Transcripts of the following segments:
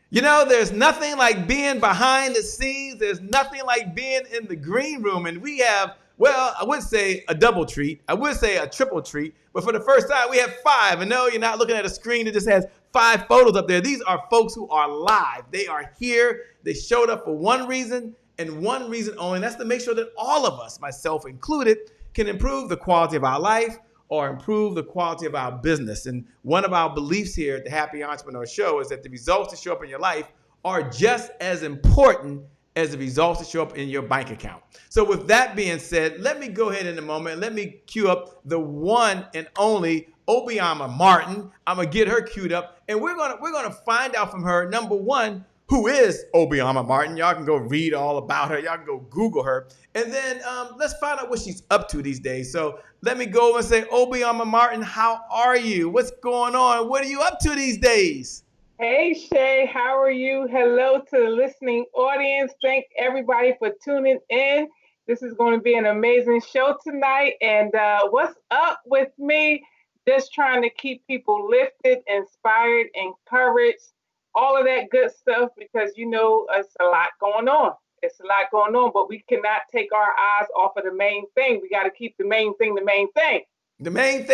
You know, there's nothing like being behind the scenes. There's nothing like being in the green room. And we have, well, I would say a double treat. I would say a triple treat. But for the first time, we have 5. And no, you're not looking at a screen that just has 5 photos up there. These are folks who are live. They are here. They showed up for one reason and one reason only. And that's to make sure that all of us, myself included, can improve the quality of our life or improve the quality of our business. And one of our beliefs here at the Happy Entrepreneur Show is that the results that show up in your life are just as important as the results that show up in your bank account. So with that being said, let me go ahead in a moment. Let me cue up the one and only Obioma Martin. I'm gonna get her queued up, and we're gonna find out from her, number one, who is Obioma Martin. Y'all can go read all about her. Y'all can go Google her. And then let's find out what she's up to these days. So let me go and say, Obioma Martin, how are you? What's going on? What are you up to these days? Hey, Shay, how are you? Hello to the listening audience. Thank everybody for tuning in. This is going to be an amazing show tonight. And what's up with me? Just trying to keep people lifted, inspired, encouraged, all of that good stuff, because you know it's a lot going on. It's a lot going on, but we cannot take our eyes off of the main thing. We got to keep the main thing the main thing. The main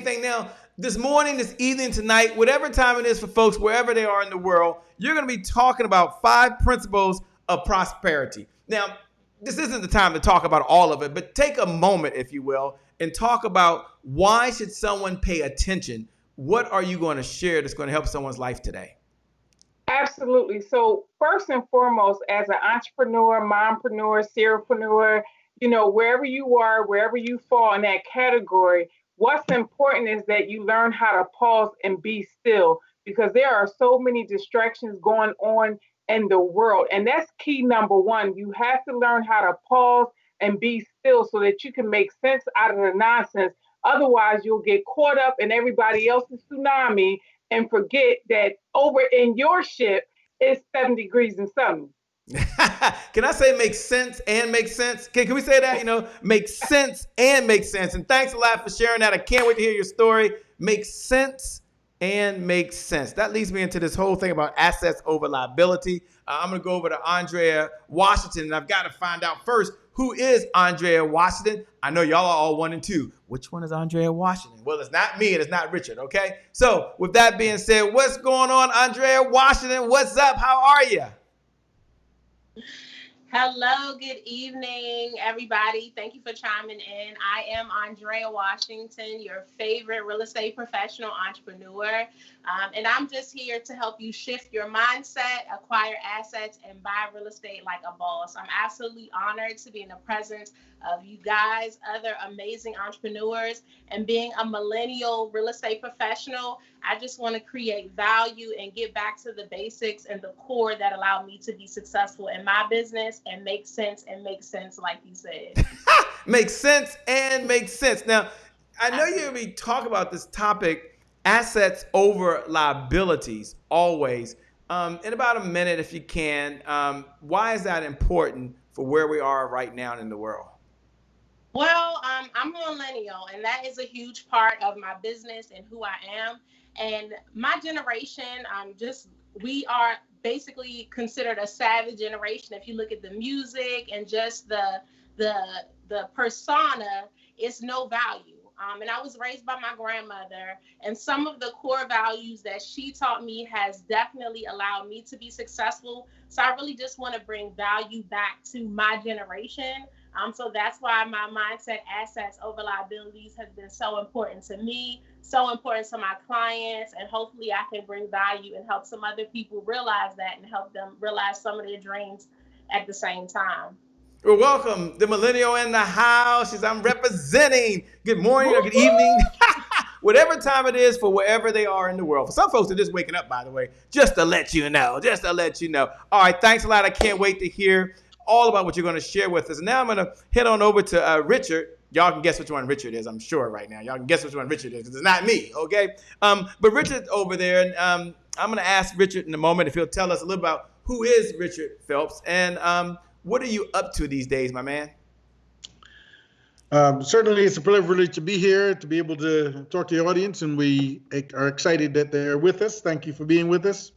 thing. Now, this morning, this evening, tonight, whatever time it is for folks, wherever they are in the world, you're going to be talking about 5 principles of prosperity. Now, this isn't the time to talk about all of it, but take a moment, if you will, and talk about why should someone pay attention? What are you going to share that's going to help someone's life today? Absolutely. So first and foremost, as an entrepreneur, mompreneur, serialpreneur, you know, wherever you are, wherever you fall in that category, what's important is that you learn how to pause and be still, because there are so many distractions going on in the world. And that's key number one. You have to learn how to pause and be still so that you can make sense out of the nonsense. Otherwise, you'll get caught up in everybody else's tsunami and forget that over in your ship it's 7 degrees and something. Can I say make sense and make sense? Can we say that? You know, make sense and make sense. And thanks a lot for sharing that. I can't wait to hear your story. Make sense and make sense. That leads me into this whole thing about assets over liability. I'm going to go over to Andrea Washington, and I've got to find out first, who is Andrea Washington? I know y'all are all 1 and 2. Which one is Andrea Washington? Well, it's not me and it's not Richard, okay? So with that being said, what's going on, Andrea Washington? What's up? How are you? Hello, good evening, everybody. Thank you for chiming in. I am Andrea Washington, your favorite real estate professional entrepreneur. And I'm just here to help you shift your mindset, acquire assets, and buy real estate like a boss. I'm absolutely honored to be in the presence of you guys, other amazing entrepreneurs, and being a millennial real estate professional. I just want to create value and get back to the basics and the core that allow me to be successful in my business and make sense, like you said. Make sense and make sense. Now, I know you're going to be talking about this topic, assets over liabilities, always. In about a minute, if you can, why is that important for where we are right now in the world? Well, I'm a millennial, and that is a huge part of my business and who I am. And my generation, we are basically considered a savage generation. If you look at the music and just the persona, it's no value. And I was raised by my grandmother, and some of the core values that she taught me has definitely allowed me to be successful. So I really just want to bring value back to my generation. So that's why my mindset, assets over liabilities, has been so important to me, so important to my clients, and hopefully I can bring value and help some other people realize that and help them realize some of their dreams at the same time. Well, welcome, the millennial in the house. I'm representing. Good morning or good evening. Whatever time it is for wherever they are in the world. For some folks, they're just waking up, by the way, just to let you know. All right, thanks a lot. I can't wait to hear all about what you're going to share with us. And now I'm going to head on over to Richard. Y'all can guess which one Richard is, I'm sure, right now. Y'all can guess which one Richard is, because it's not me, okay? But Richard's over there, and I'm going to ask Richard in a moment if he'll tell us a little about who is Richard Phipps, and what are you up to these days, my man? Certainly, it's a privilege to be here, to be able to talk to the audience, and we are excited that they're with us. Thank you for being with us.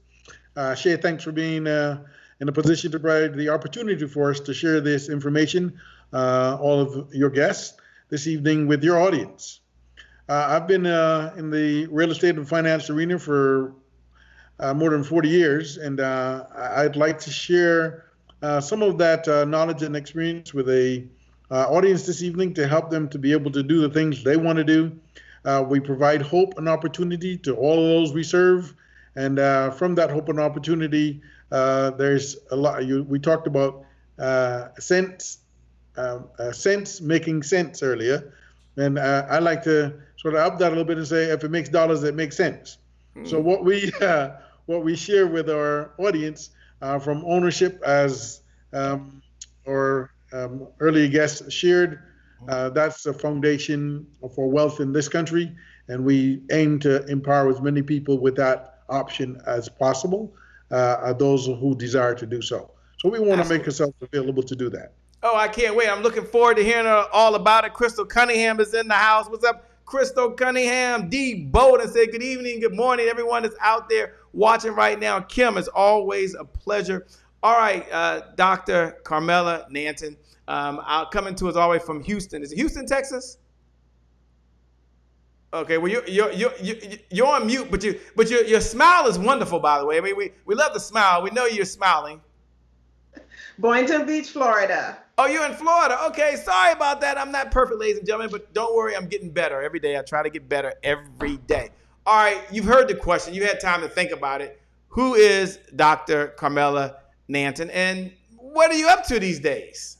Shay, thanks for being in a position to provide the opportunity for us to share this information, all of your guests this evening with your audience. I've been in the real estate and finance arena for more than 40 years, and I'd like to share some of that knowledge and experience with a audience this evening to help them to be able to do the things they want to do. We provide hope and opportunity to all of those we serve, and from that hope and opportunity, there's a lot. We talked about sense making sense earlier, and I like to sort of up that a little bit and say, if it makes dollars, it makes sense. So what we share with our audience from ownership, as our earlier guests shared, that's the foundation for wealth in this country, and we aim to empower as many people with that option as possible, those who desire to do so. So we want to make ourselves available to do that. Oh, I can't wait. I'm looking forward to hearing all about it. Crystal Cunningham is in the house. What's up, Crystal Cunningham? D. Bowden said good evening, good morning, everyone that's out there watching right now. Kim, it's always a pleasure. All right, Dr. Carmela Nanton, coming to us all the way from Houston. Is it Houston, Texas? Okay, well you're on mute, but your smile is wonderful, by the way. I mean, we love the smile. We know you're smiling. Boynton Beach, Florida. Oh, you're in Florida. Okay, sorry about that. I'm not perfect, ladies and gentlemen, but don't worry, I'm getting better every day. I try to get better every day. All right, you've heard the question. You had time to think about it. Who is Dr. Carmela Nanton, and what are you up to these days?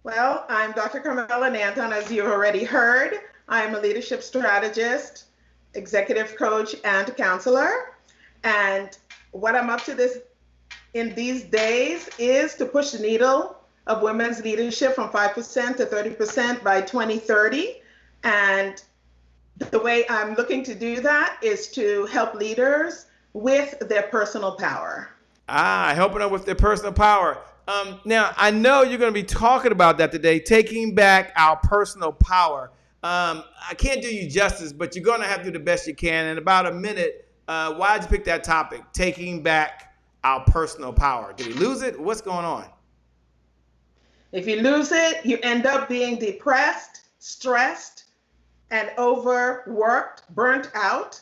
Well, I'm Dr. Carmela Nanton, as you've already heard. I'm a leadership strategist, executive coach, and counselor. And what I'm up to in these days is to push the needle of women's leadership from 5% to 30% by 2030. And the way I'm looking to do that is to help leaders with their personal power. Helping them with their personal power. Now, I know you're going to be talking about that today, taking back our personal power. I can't do you justice, but you're going to have to do the best you can. In about a minute, why'd you pick that topic, taking back our personal power? Did we lose it? What's going on? If you lose it, you end up being depressed, stressed, and overworked, burnt out.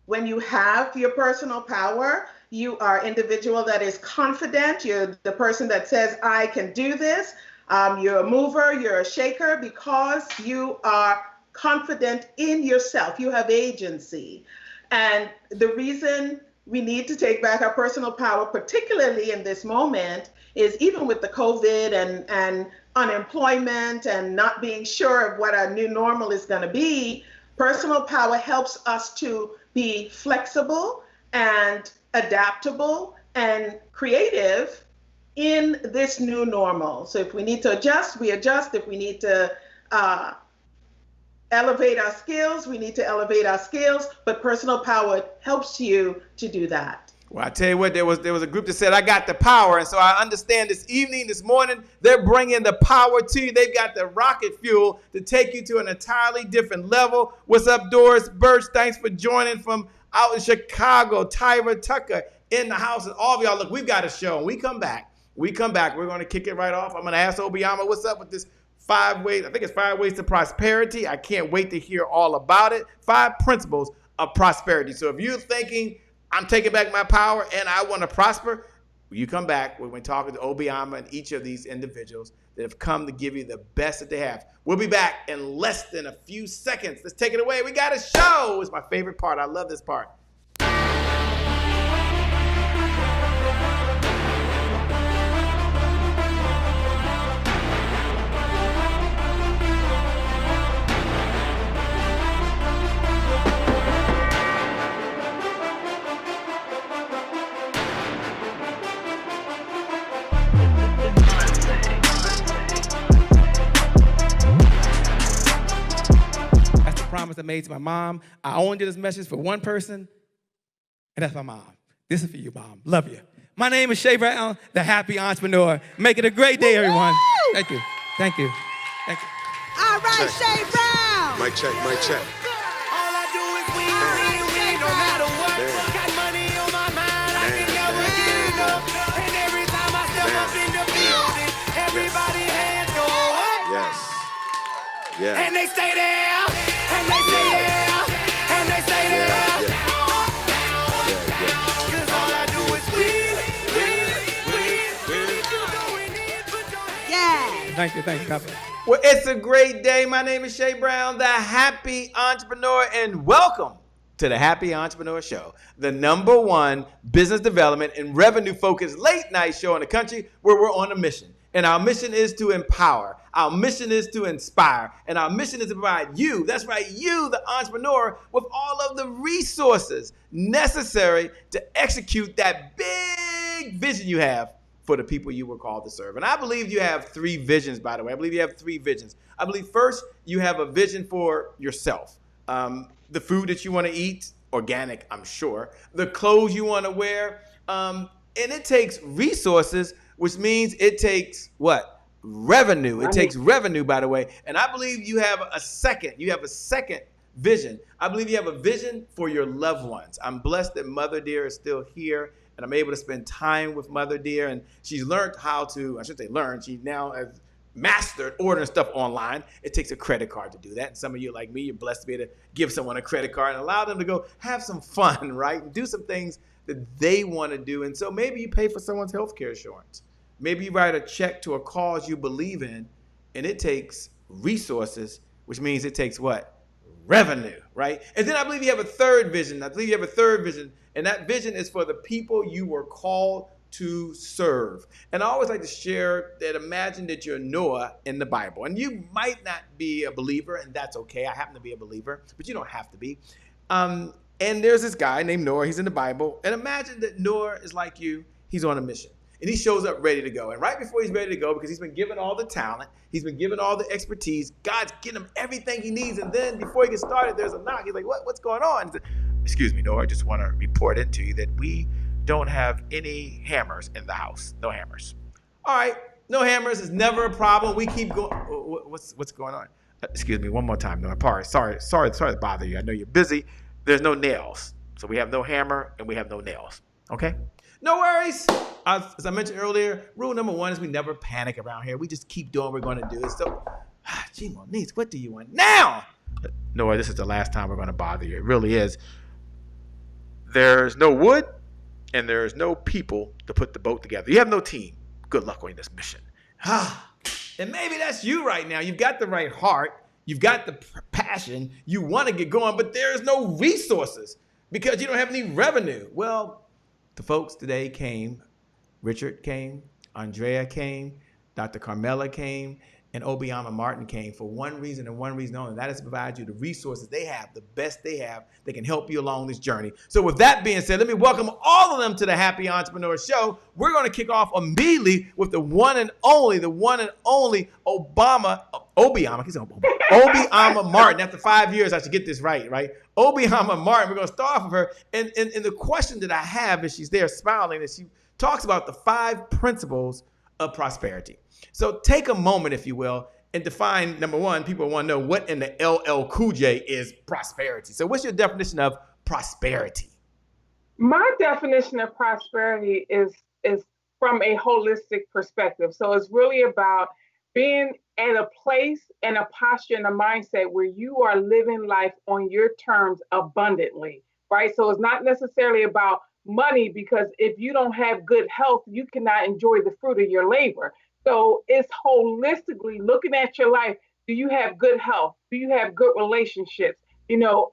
When you have your personal power, you are an individual that is confident. You're the person that says, I can do this. You're a mover, you're a shaker, because you are confident in yourself. You have agency. And the reason we need to take back our personal power, particularly in this moment, is even with the COVID and unemployment and not being sure of what our new normal is going to be, personal power helps us to be flexible and adaptable and creative in this new normal. So if we need to adjust, we adjust. If we need to elevate our skills, we need to elevate our skills, but personal power helps you to do that. Well, I tell you what, there was a group that said, I got the power. And so I understand this morning, they're bringing the power to you. They've got the rocket fuel to take you to an entirely different level. What's up, Doris Birch? Thanks for joining from out in Chicago. Tyra Tucker in the house. And all of y'all, look, we've got a show. And we come back. We're going to kick it right off. I'm going to ask Obioma, what's up with this 5 ways? I think it's 5 ways to prosperity. I can't wait to hear all about it. 5 principles of prosperity. So if you're thinking, I'm taking back my power and I want to prosper, you come back when we're talking to Obioma and each of these individuals that have come to give you the best that they have. We'll be back in less than a few seconds. Let's take it away. We got a show. It's my favorite part. I love this part. Promise I made to my mom. I only did this message for one person, and that's my mom. This is for you, Mom. Love you. My name is Shay Brown, the happy entrepreneur. Make it a great day, everyone. Thank you. Thank you. Thank you. All right, Shay Brown. Mic check, mic check. All I do is win, no matter what. Got money on my mind, I can never get enough. And every time I step up in the building, everybody hands go up. Yes. Yeah. And they stay there, and they stay there, and they stay there. Cause all I do is win. Yeah. Thank you. God bless. Well, it's a great day. My name is Shay Brown, the Happy Entrepreneur, and welcome to the Happy Entrepreneur Show, the #1 business development and revenue-focused late-night show in the country where we're on a mission. And our mission is to empower. Our mission is to inspire. And our mission is to provide you, that's right, you, the entrepreneur, with all of the resources necessary to execute that big vision you have for the people you were called to serve. And I believe you have 3 visions, by the way. I believe you have 3 visions. I believe first, you have a vision for yourself. The food that you want to eat, organic, I'm sure. The clothes you want to wear. And it takes resources, which means it takes what? Revenue. It takes revenue, by the way. And I believe you have a second vision. I believe you have a vision for your loved ones. I'm blessed that Mother Dear is still here, and I'm able to spend time with Mother Dear. And she's learned how to, I shouldn't say learn, she now has mastered ordering stuff online. It takes a credit card to do that. And some of you like me, you're blessed to be able to give someone a credit card and allow them to go have some fun, right? And do some things that they want to do. And so maybe you pay for someone's healthcare insurance. Maybe you write a check to a cause you believe in, and it takes resources, which means it takes what? Revenue, right? And then I believe you have a third vision. And that vision is for the people you were called to serve. And I always like to share that imagine that you're Noah in the Bible. And you might not be a believer, and that's okay. I happen to be a believer, but you don't have to be. And there's this guy named Noah. He's in the Bible. And imagine that Noah is like you. He's on a mission. And he shows up ready to go. And right before he's ready to go, because he's been given all the talent, he's been given all the expertise, God's getting him everything he needs. And then before he gets started, there's a knock. He's like, what's going on? He said, excuse me, Noah, I just want to report into you that we don't have any hammers in the house. No hammers. All right, no hammers is never a problem. We keep going. What's going on? Excuse me, one more time, Noah. Sorry to bother you. I know you're busy. There's no nails. So we have no hammer and we have no nails. Okay? No worries. As I mentioned earlier, rule #1 is we never panic around here. We just keep doing what we're going to do. So, gee, Monique, what do you want now? Noah, this is the last time we're going to bother you. It really is. There's no wood and there's no people to put the boat together. You have no team. Good luck on this mission. And maybe that's you right now. You've got the right heart. You've got the passion. You want to get going, but there's no resources because you don't have any revenue. Well, the folks today came. Richard came, Andrea came, Dr.Carmela came, and Obioma Martin came for one reason and one reason only. That is to provide you the resources they have, the best they have, that can help you along this journey. So with that being said, let me welcome all of them to the Happy Entrepreneur Show. We're going to kick off immediately with the one and only Obioma Martin. After 5 years, I should get this right? Obioma Martin, we're going to start off with her. And the question that I have is she's there smiling, and she talks about the 5 principles of prosperity. So take a moment, if you will, and define, #1, people want to know what in the LL Cool J is prosperity. So what's your definition of prosperity? My definition of prosperity is from a holistic perspective. So it's really about being at a place and a posture and a mindset where you are living life on your terms abundantly, right? So it's not necessarily about money, because if you don't have good health, you cannot enjoy the fruit of your labor. So it's holistically looking at your life. Do you have good health? Do you have good relationships?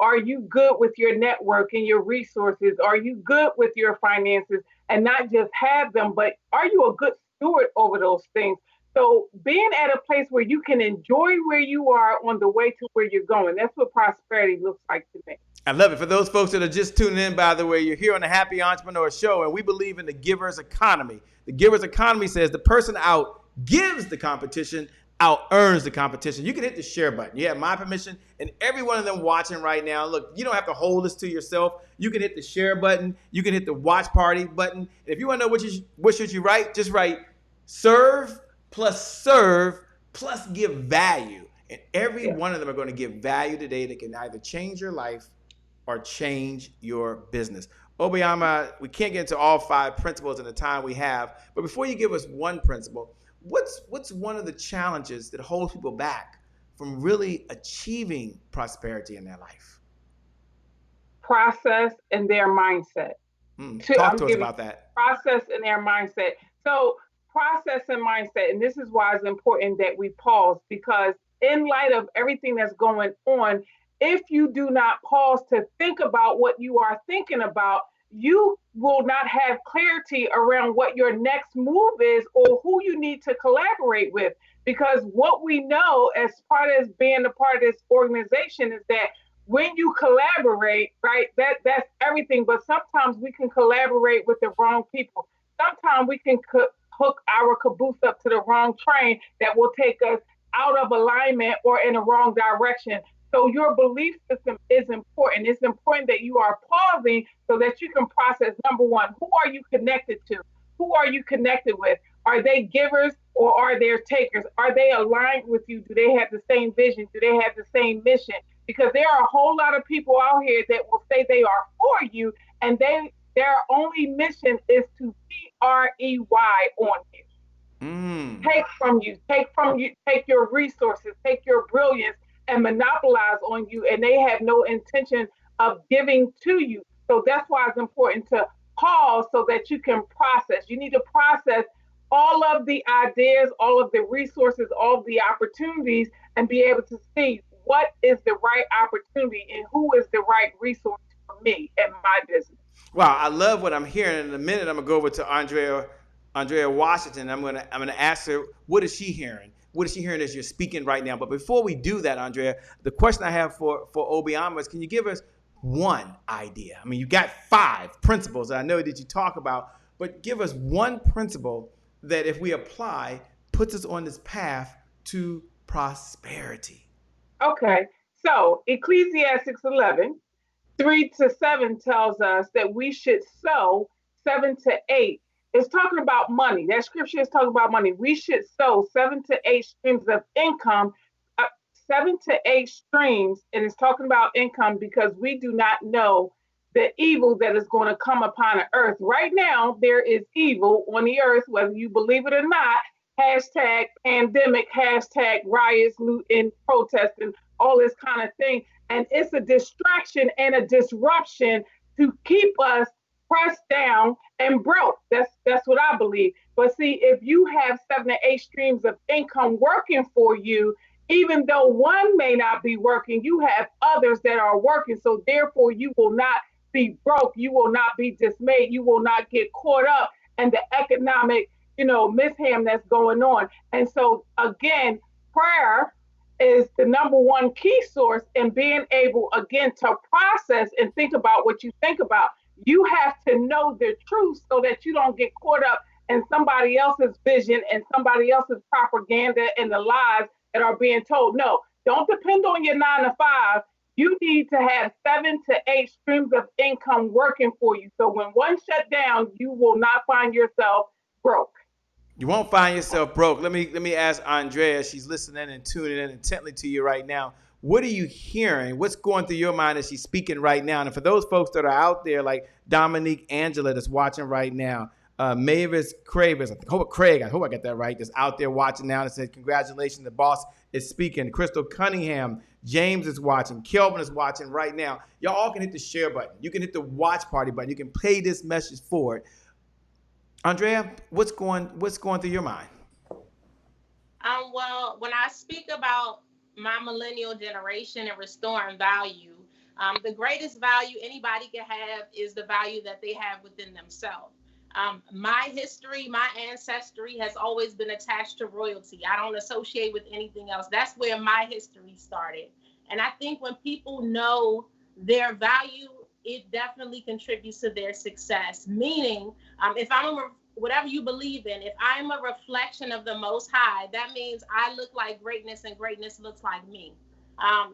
Are you good with your network and your resources? Are you good with your finances, and not just have them, but are you a good steward over those things? So being at a place where you can enjoy where you are on the way to where you're going, that's what prosperity looks like to me. I love it. For those folks that are just tuning in, by the way, you're here on the Happy Entrepreneur Show, and we believe in the giver's economy. The giver's economy says the person out gives the competition, out earns the competition. You can hit the share button. You have my permission, and every one of them watching right now, look, you don't have to hold this to yourself. You can hit the share button. You can hit the watch party button. And if you want to know what should you write, just write serve plus plus give value. And every Yeah. one of them are going to give value today that can either change your life or change your business. Obioma, we can't get into all 5 principles in the time we have, but before you give us one principle, what's one of the challenges that holds people back from really achieving prosperity in their life? Process and their mindset. Talk I'm to us giving about that. process and their mindset. So process and mindset, and this is why it's important that we pause, because in light of everything that's going on, if you do not pause to think about what you are thinking about, you will not have clarity around what your next move is or who you need to collaborate with. Because what we know as part of being a part of this organization is that when you collaborate, right, that's everything. But sometimes we can collaborate with the wrong people. Sometimes we can hook our caboose up to the wrong train that will take us out of alignment or in the wrong direction. So your belief system is important. It's important that you are pausing so that you can process, number one, who are you connected to? Who are you connected with? Are they givers or are they takers? Are they aligned with you? Do they have the same vision? Do they have the same mission? Because there are a whole lot of people out here that will say they are for you, and their only mission is to PREY on you. Take from you, take your resources, take your brilliance, and monopolize on you, and they have no intention of giving to you. So that's why it's important to pause so that you can process. You need to process all of the ideas, all of the resources, all of the opportunities, and be able to see what is the right opportunity and who is the right resource for me and my business. Wow, I love what I'm hearing. In a minute, I'm gonna go over to Andrea Washington. I'm gonna ask her, what is she hearing? What is she hearing as you're speaking right now? But before we do that, Andrea, the question I have for Obioma is, can you give us one idea? I mean, you got 5 principles that I know that you talk about, but give us one principle that, if we apply, puts us on this path to prosperity. Okay, so Ecclesiastes 11:3-7 tells us that we should sow. 7-8 is talking about money. That scripture is talking about money. We should sow 7-8 streams of income, 7-8 streams, and it's talking about income because we do not know the evil that is going to come upon the earth. Right now, there is evil on the earth, whether you believe it or not. Hashtag pandemic, hashtag riots, looting, protesting, all this kind of thing. And it's a distraction and a disruption to keep us pressed down and broke. That's what I believe. But see, if you have 7 to 8 streams of income working for you, even though one may not be working, you have others that are working. So therefore, you will not be broke. You will not be dismayed. You will not get caught up in the economic, mishap that's going on. And so again, prayer is the number one key source in being able, again, to process and think about what you think about. You have to know the truth so that you don't get caught up in somebody else's vision and somebody else's propaganda and the lies that are being told. No, don't depend on your 9 to 5. You need to have 7 to 8 streams of income working for you. So when one shut down, you will not find yourself broke. You won't find yourself broke. Let me ask Andrea. She's listening and tuning in intently to you right now. What are you hearing? What's going through your mind as she's speaking right now? And for those folks that are out there, like Dominique Angela that's watching right now, Mavis Cravis, Craig, I hope I got that right, that's out there watching now and says, congratulations, the boss is speaking. Crystal Cunningham, James is watching, Kelvin is watching right now. Y'all all can hit the share button. You can hit the watch party button. You can play this message forward. Andrea, what's going through your mind? Well, when I speak about my millennial generation and restoring value, the greatest value anybody can have is the value that they have within themselves. My history, my ancestry has always been attached to royalty. I don't associate with anything else. That's where my history started. And I think when people know their value, it definitely contributes to their success. Meaning, if whatever you believe in, if I'm a reflection of the Most High, that means I look like greatness and greatness looks like me. I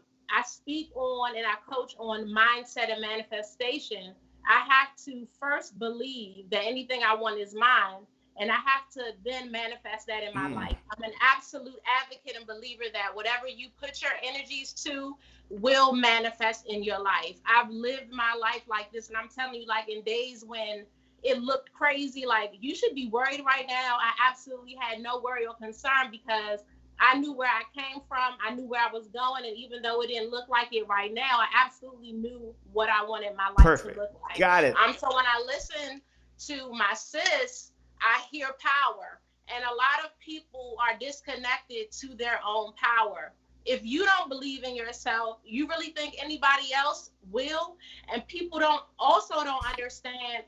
speak on and I coach on mindset and manifestation. I have to first believe that anything I want is mine. and I have to then manifest that in my life. I'm an absolute advocate and believer that whatever you put your energies to will manifest in your life. I've lived my life like this, and I'm telling you, like in days when it looked crazy, like you should be worried right now, I absolutely had no worry or concern because I knew where I came from. I knew where I was going. And even though it didn't look like it right now, I absolutely knew what I wanted my life to look like. Got it. So when I listen to my sis, I hear power. And a lot of people are disconnected to their own power. If you don't believe in yourself, you really think anybody else will? And people don't understand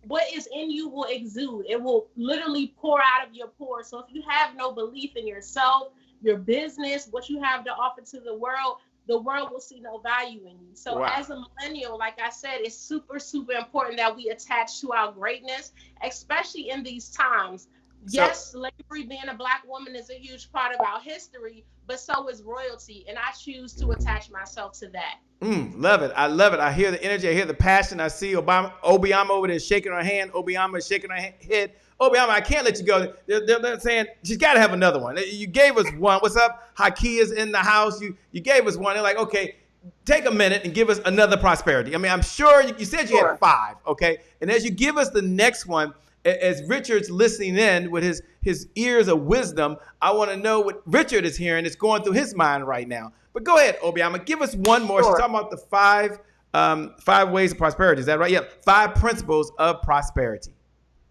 what is in you will exude. It will literally pour out of your pores. So if you have no belief in yourself, your business, what you have to offer to the world will see no value in you. So as a millennial, like I said, it's super, super important that we attach to our greatness, especially in these times. Yes, slavery, being a Black woman, is a huge part of our history, but so is royalty, and I choose to attach myself to that. Love it. I love it. I hear the energy. I hear the passion. I see Obioma over there shaking her hand. Obioma is shaking her head. Obioma, I can't let you go. They're saying she's got to have another one. You gave us one. What's up? Hakia's in the house. You gave us one. They're like, okay, take a minute and give us another prosperity. I mean, I'm sure you said you had 5, okay? And as you give us the next one, as Richard's listening in with his ears of wisdom, I want to know what Richard is hearing. It's going through his mind right now. But go ahead, Obioma, give us one more. She's talking about the 5 ways of prosperity. Is that right? Yep. 5 principles of prosperity.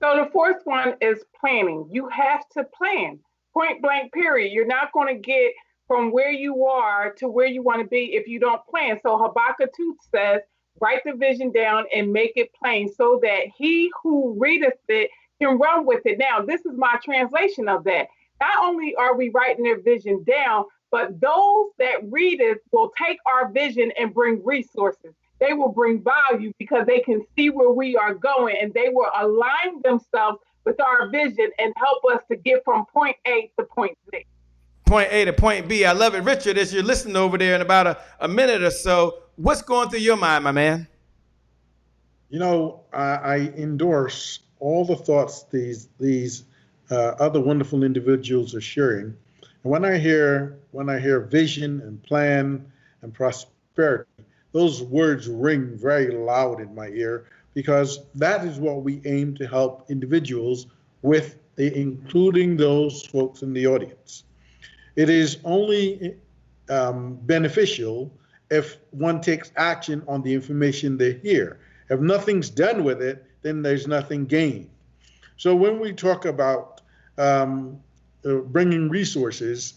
So the fourth one is planning. You have to plan. Point blank, period. You're not going to get from where you are to where you want to be if you don't plan. So Habakkuk 2 says, write the vision down and make it plain so that he who readeth it can run with it. Now, this is my translation of that. Not only are we writing their vision down, but those that read it will take our vision and bring resources. They will bring value because they can see where we are going, and they will align themselves with our vision and help us to get from point A to point B. Point A to point B. I love it. Richard, as you're listening over there in about a minute or so, what's going through your mind, my man? You know, I endorse all the thoughts these other wonderful individuals are sharing. And when I hear vision and plan and prosperity, those words ring very loud in my ear because that is what we aim to help individuals with, including those folks in the audience. It is only beneficial if one takes action on the information they hear. If nothing's done with it, then there's nothing gained. So when we talk about bringing resources,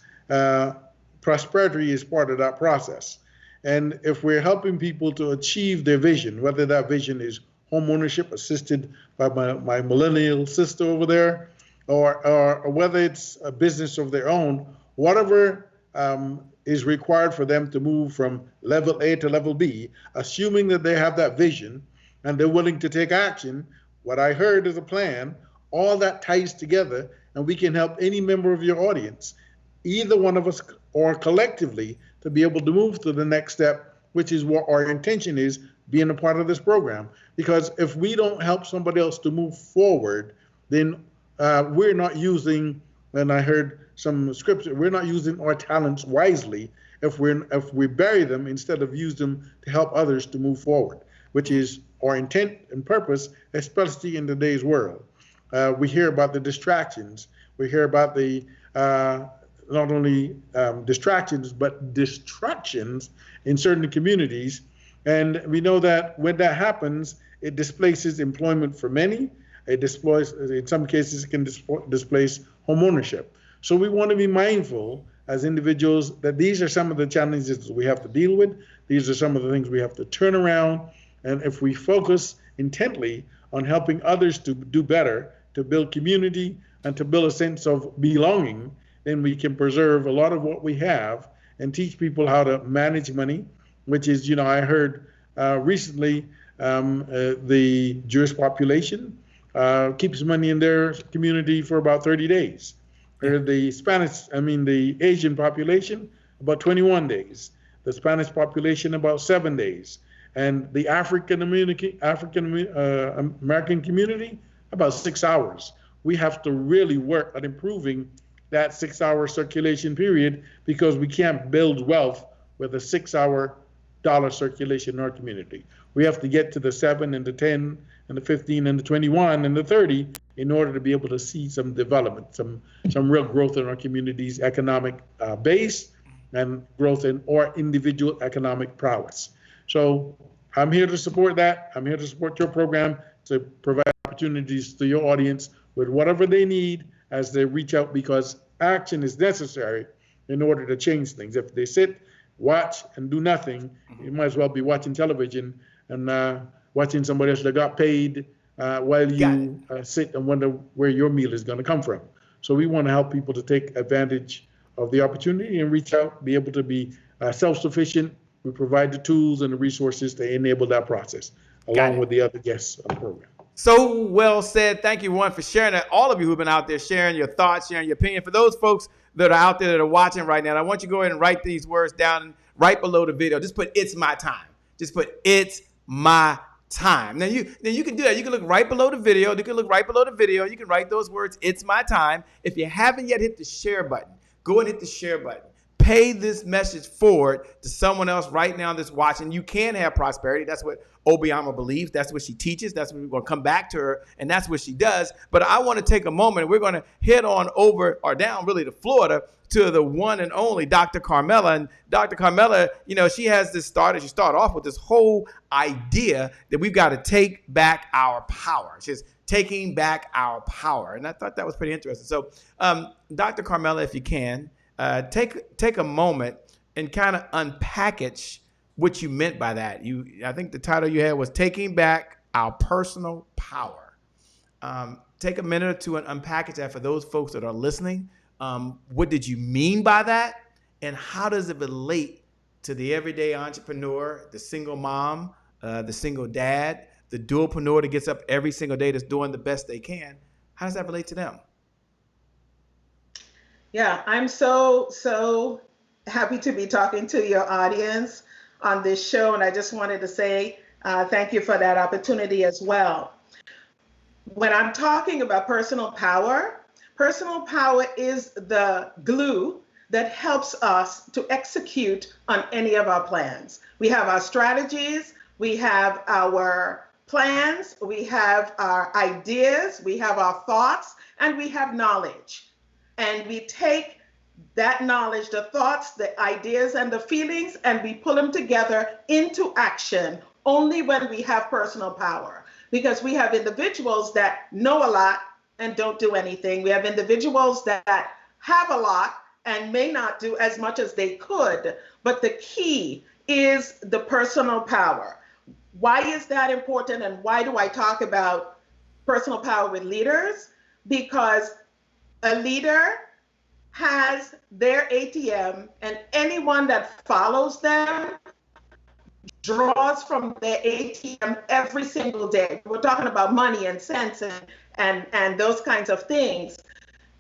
prosperity is part of that process. And if we're helping people to achieve their vision, whether that vision is home ownership assisted by my millennial sister over there, or whether it's a business of their own, whatever is required for them to move from level A to level B, assuming that they have that vision and they're willing to take action, what I heard is a plan, all that ties together, and we can help any member of your audience, either one of us or collectively, to be able to move to the next step, which is what our intention is, being a part of this program. Because if we don't help somebody else to move forward, then we're not using, and I heard some scripture, we're not using our talents wisely if we bury them instead of use them to help others to move forward, which is our intent and purpose, especially in today's world. We hear about the distractions. We hear about the not only distractions, but destructions in certain communities. And we know that when that happens, it displaces employment for many. It displaces, in some cases, it can displace home ownership. So we want to be mindful as individuals that these are some of the challenges we have to deal with. These are some of the things we have to turn around. And if we focus intently on helping others to do better, to build community and to build a sense of belonging, then we can preserve a lot of what we have and teach people how to manage money, which is, I heard recently the Jewish population keeps money in their community for about 30 days. Or the Asian population, about 21 days. The Spanish population, about 7 days. And the African American community, about 6 hours. we have to really work at improving that 6-hour circulation period, because we can't build wealth with a 6-hour dollar circulation in our community. We have to get to the 7 and the 10 and the 15 and the 21 and the 30 in order to be able to see some development, some real growth in our community's economic base and growth in our individual economic prowess. So I'm here to support that. I'm here to support your program, to provide opportunities to your audience with whatever they need as they reach out, because action is necessary in order to change things. If they sit, watch, and do nothing, you might as well be watching television and watching somebody else that got paid while you sit and wonder where your meal is going to come from. So we want to help people to take advantage of the opportunity and reach out, be able to be self-sufficient. We provide the tools and the resources to enable that process, along with the other guests on the program. So well said. Thank you, one, for sharing that. All of you who've been out there sharing your thoughts, sharing your opinion. For those folks that are out there that are watching right now, I want you to go ahead and write these words down right below the video. Just put "it's my time." Just put "it's my time." Now you can do that. You can look right below the video. You can look right below the video. You can write those words, "it's my time." If you haven't yet hit the share button, go and hit the share button. Pay this message forward to someone else right now that's watching. You can have prosperity. That's what Obioma believes. That's what she teaches. That's what we're going to come back to her, and that's what she does. But I want to take a moment. We're going to head on over or down really to Florida to the one and only Dr. Carmela. And Dr. Carmela, she has this started. She started off with this whole idea that we've got to take back our power. She's taking back our power. And I thought that was pretty interesting. So Dr. Carmela, if you can, take a moment and kind of unpackage what you meant by that. I think the title you had was "Taking Back Our Personal Power." Take a minute or two and unpackage that for those folks that are listening. What did you mean by that? And how does it relate to the everyday entrepreneur, the single mom, the single dad, the dualpreneur that gets up every single day that's doing the best they can? How does that relate to them? Yeah, I'm so happy to be talking to your audience on this show. And I just wanted to say thank you for that opportunity as well. When I'm talking about personal power is the glue that helps us to execute on any of our plans. We have our strategies, we have our plans, we have our ideas, we have our thoughts, and we have knowledge. And we take that knowledge, the thoughts, the ideas, and the feelings, and we pull them together into action only when we have personal power. Because we have individuals that know a lot and don't do anything. We have individuals that have a lot and may not do as much as they could. But the key is the personal power. Why is that important, and why do I talk about personal power with leaders? Because a leader has their ATM, and anyone that follows them draws from their ATM every single day. We're talking about money and cents and those kinds of things.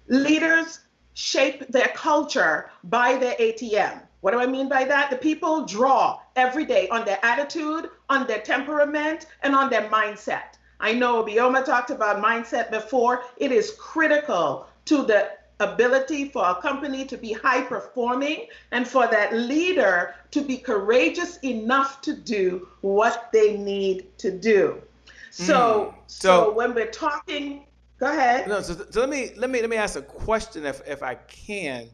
Leaders shape their culture by their ATM. What do I mean by that? The people draw every day on their attitude, on their temperament, and on their mindset. I know Obioma talked about mindset before. It is critical to the ability for a company to be high performing and for that leader to be courageous enough to do what they need to do. So when we're talking, go ahead. No, so let me ask a question if I can,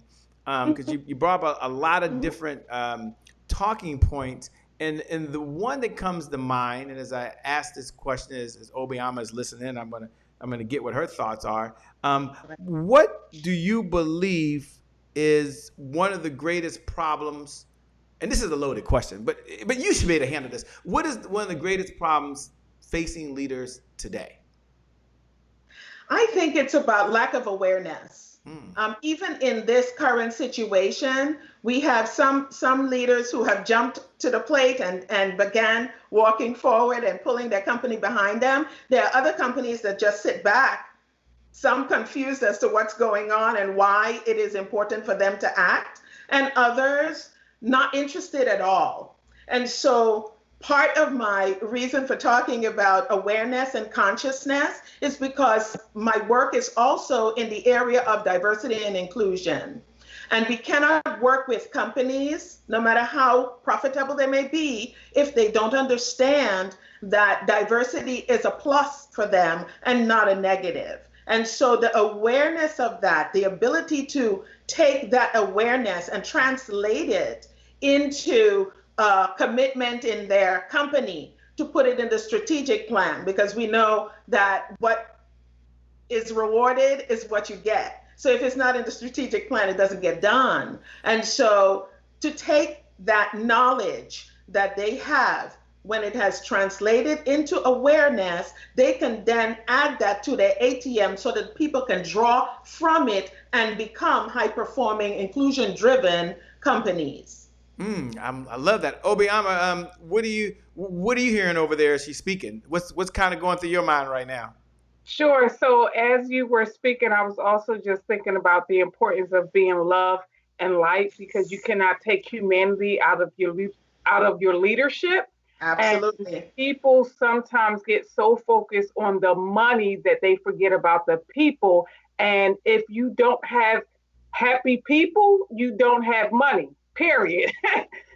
because you brought up a lot of different talking points. And the one that comes to mind, and as I ask this question, as Obioma is listening, I'm gonna get what her thoughts are. What do you believe is one of the greatest problems? And this is a loaded question, but you should be able to handle this. What is one of the greatest problems facing leaders today? I think it's about lack of awareness. Even in this current situation, we have some leaders who have jumped to the plate and began walking forward and pulling their company behind them. There are other companies that just sit back, some confused as to what's going on and why it is important for them to act, and others not interested at all. And so part of my reason for talking about awareness and consciousness is because my work is also in the area of diversity and inclusion. And we cannot work with companies, no matter how profitable they may be, if they don't understand that diversity is a plus for them and not a negative. And so the awareness of that, the ability to take that awareness and translate it into commitment in their company, to put it in the strategic plan, because we know that what is rewarded is what you get. So if it's not in the strategic plan, it doesn't get done. And so to take that knowledge that they have, when it has translated into awareness, they can then add that to their ATM so that people can draw from it and become high-performing, inclusion-driven companies. I love that. Obioma, what are you hearing over there as she's speaking? What's kind of going through your mind right now? Sure. So as you were speaking, I was also just thinking about the importance of being love and light, because you cannot take humanity out of your leadership. Absolutely. And people sometimes get so focused on the money that they forget about the people. And if you don't have happy people, you don't have money, period.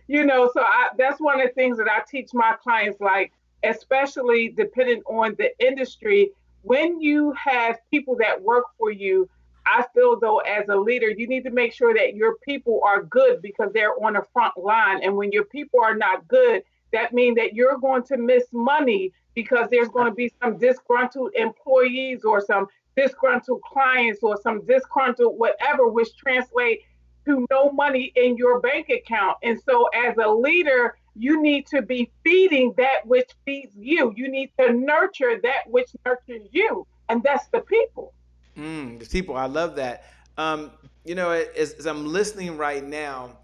So that's one of the things that I teach my clients, like, especially depending on the industry, when you have people that work for you, I feel though as a leader, you need to make sure that your people are good, because they're on the front line. And when your people are not good, that means that you're going to miss money, because there's going to be some disgruntled employees or some disgruntled clients or some disgruntled whatever, which translate to no money in your bank account. And so as a leader, you need to be feeding that which feeds you. You need to nurture that which nurtures you. And that's the people. The people, I love that. As I'm listening right now,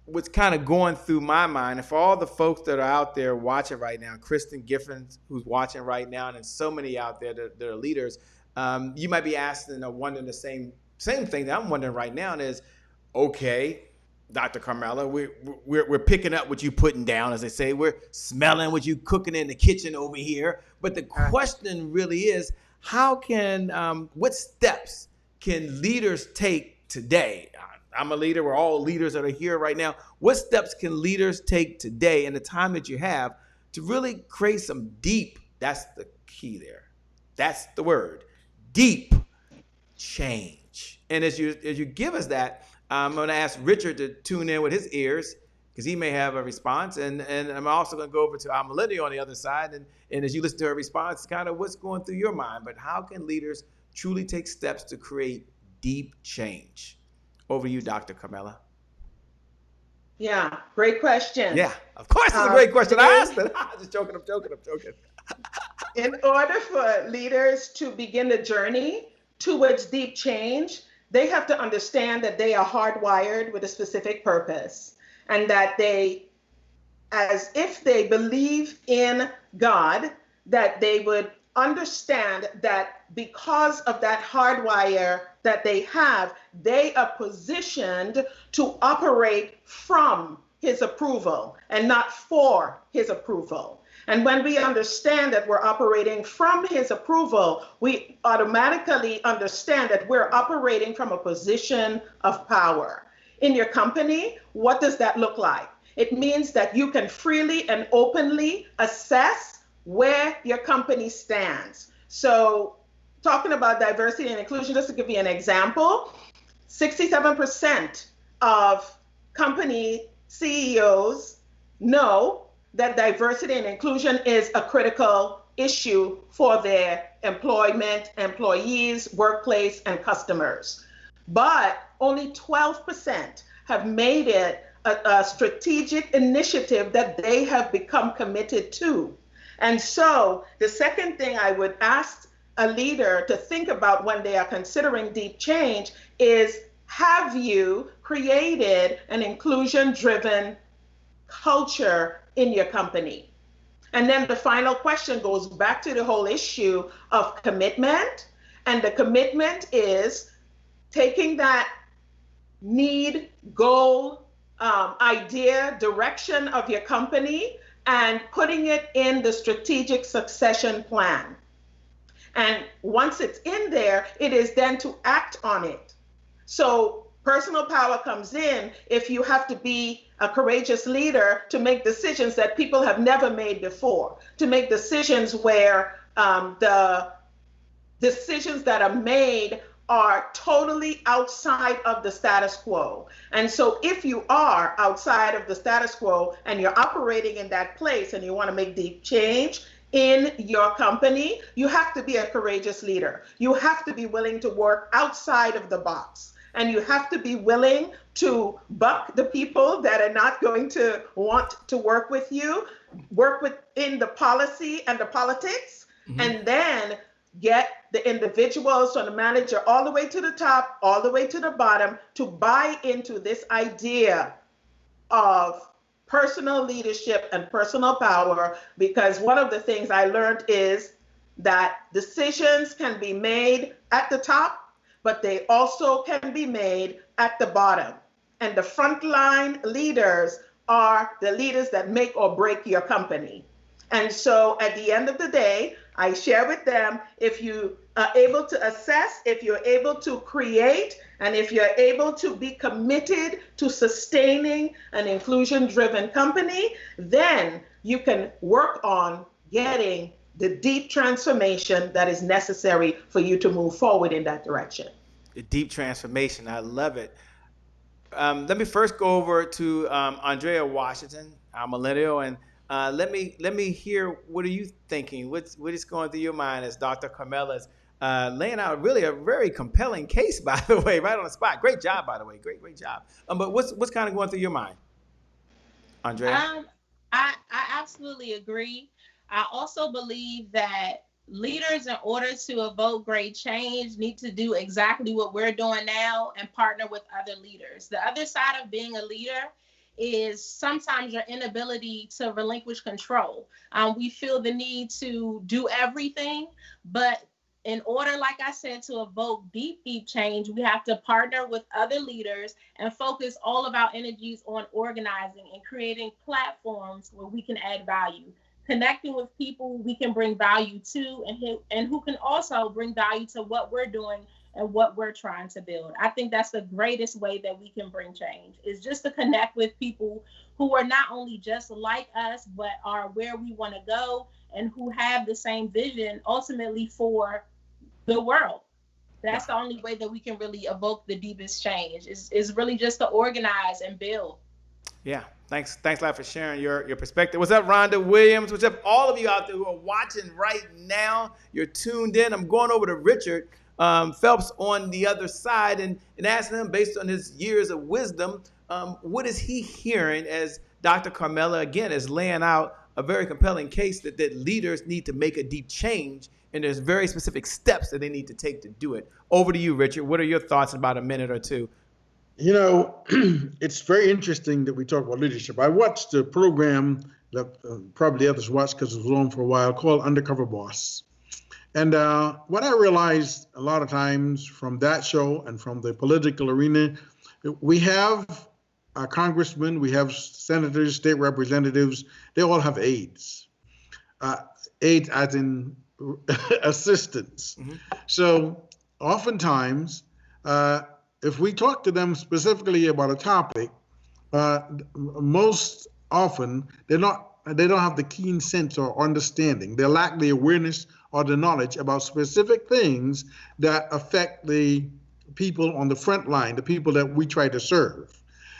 what's kind of going through my mind, and for all the folks that are out there watching right now, Kristen Giffens, who's watching right now, and so many out there that are leaders, you might be asking or wondering the same thing that I'm wondering right now, and is, okay, Dr. Carmela, we're picking up what you putting down, as they say. We're smelling what you cooking in the kitchen over here. But the question really is, what steps can leaders take today? I'm a leader. We're all leaders that are here right now. What steps can leaders take today in the time that you have to really create some deep, that's the key there. That's the word, deep change. And as you give us that, I'm going to ask Richard to tune in with his ears, because he may have a response. And I'm also going to go over to our millennial on the other side. And as you listen to her response, kind of what's going through your mind. But how can leaders truly take steps to create deep change? Over to you, Dr. Carmela. Yeah, great question. Yeah, of course it's a great question. I asked it. I'm just joking. I'm joking. In order for leaders to begin the journey towards deep change, they have to understand that they are hardwired with a specific purpose, and that they, as if they believe in God, that they would understand that because of that hardwire that they have, they are positioned to operate from his approval and not for his approval. And when we understand that we're operating from his approval, we automatically understand that we're operating from a position of power. In your company, what does that look like? It means that you can freely and openly assess where your company stands. So talking about diversity and inclusion, just to give you an example, 67% of company CEOs know that diversity and inclusion is a critical issue for their employment, employees, workplace, and customers. But only 12% have made it a strategic initiative that they have become committed to. And so the second thing I would ask a leader to think about when they are considering deep change is, have you created an inclusion-driven culture in your company? And then the final question goes back to the whole issue of commitment. And the commitment is taking that need, goal, idea, direction of your company and putting it in the strategic succession plan. And once it's in there, it is then to act on it. So personal power comes in if you have to be a courageous leader to make decisions that people have never made before, to make decisions where the decisions that are made are totally outside of the status quo. And so if you are outside of the status quo and you're operating in that place and you want to make deep change in your company, you have to be a courageous leader. You have to be willing to work outside of the box. And you have to be willing to buck the people that are not going to want to work with you, work within the policy and the politics, and then get the individuals from the manager all the way to the top, all the way to the bottom, to buy into this idea of personal leadership and personal power. Because one of the things I learned is that decisions can be made at the top, but they also can be made at the bottom. And the frontline leaders are the leaders that make or break your company. And so at the end of the day, I share with them, if you are able to assess, if you're able to create, and if you're able to be committed to sustaining an inclusion-driven company, then you can work on getting the deep transformation that is necessary for you to move forward in that direction. The deep transformation, I love it. Let me first go over to Andrea Washington, our millennial, and let me hear, what are you thinking? What is going through your mind as Dr. Carmela is laying out really a very compelling case, by the way, right on the spot. Great job, by the way. Great job. But what's kind of going through your mind, Andrea? I absolutely agree. I also believe that leaders, in order to evoke great change, need to do exactly what we're doing now and partner with other leaders. The other side of being a leader is sometimes your inability to relinquish control. We feel the need to do everything, but in order, like I said, to evoke deep change, we have to partner with other leaders and focus all of our energies on organizing and creating platforms where we can add value, connecting with people we can bring value to, and who can also bring value to what we're doing and what we're trying to build. I think that's the greatest way that we can bring change, is just to connect with people who are not only just like us, but are where we want to go and who have the same vision ultimately for the world. That's the only way that we can really evoke the deepest change, is really just to organize and build. Yeah, thanks a lot for sharing your perspective. What's up, Rhonda Williams? What's up, all of you out there who are watching right now? You're tuned in. I'm going over to Richard Phipps on the other side and asking him, based on his years of wisdom, what is he hearing as Dr. Carmela, again, is laying out a very compelling case that leaders need to make a deep change, and there's very specific steps that they need to take to do it. Over to you, Richard. What are your thoughts in about a minute or two? You know, it's very interesting that we talk about leadership. I watched a program that probably others watched because it was on for a while, called Undercover Boss. And what I realized a lot of times from that show and from the political arena, we have congressmen, we have senators, state representatives, they all have aides. Aides as in assistants. Mm-hmm. So oftentimes, if we talk to them specifically about a topic, most often they don't have the keen sense or understanding. They lack the awareness or the knowledge about specific things that affect the people on the front line, the people that we try to serve.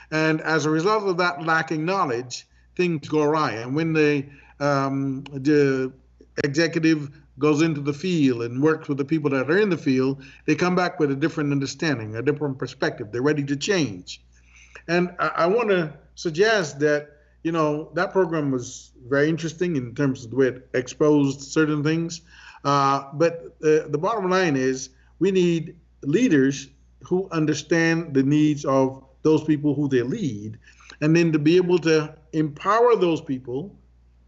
And as a result of that lacking knowledge, things go awry. And when the executive goes into the field and works with the people that are in the field, they come back with a different understanding, a different perspective. They're ready to change. And I want to suggest that, you know, that program was very interesting in terms of the way it exposed certain things. But the bottom line is we need leaders who understand the needs of those people who they lead, and then to be able to empower those people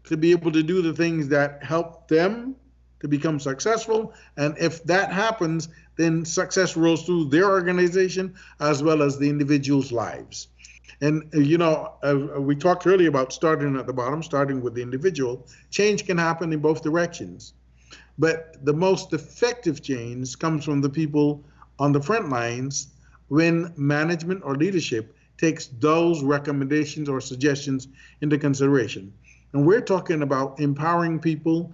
to be able to do the things that help them to become successful. And if that happens, then success rolls through their organization as well as the individual's lives. And, we talked earlier about starting at the bottom, starting with the individual. Change can happen in both directions. But the most effective change comes from the people on the front lines when management or leadership takes those recommendations or suggestions into consideration. And we're talking about empowering people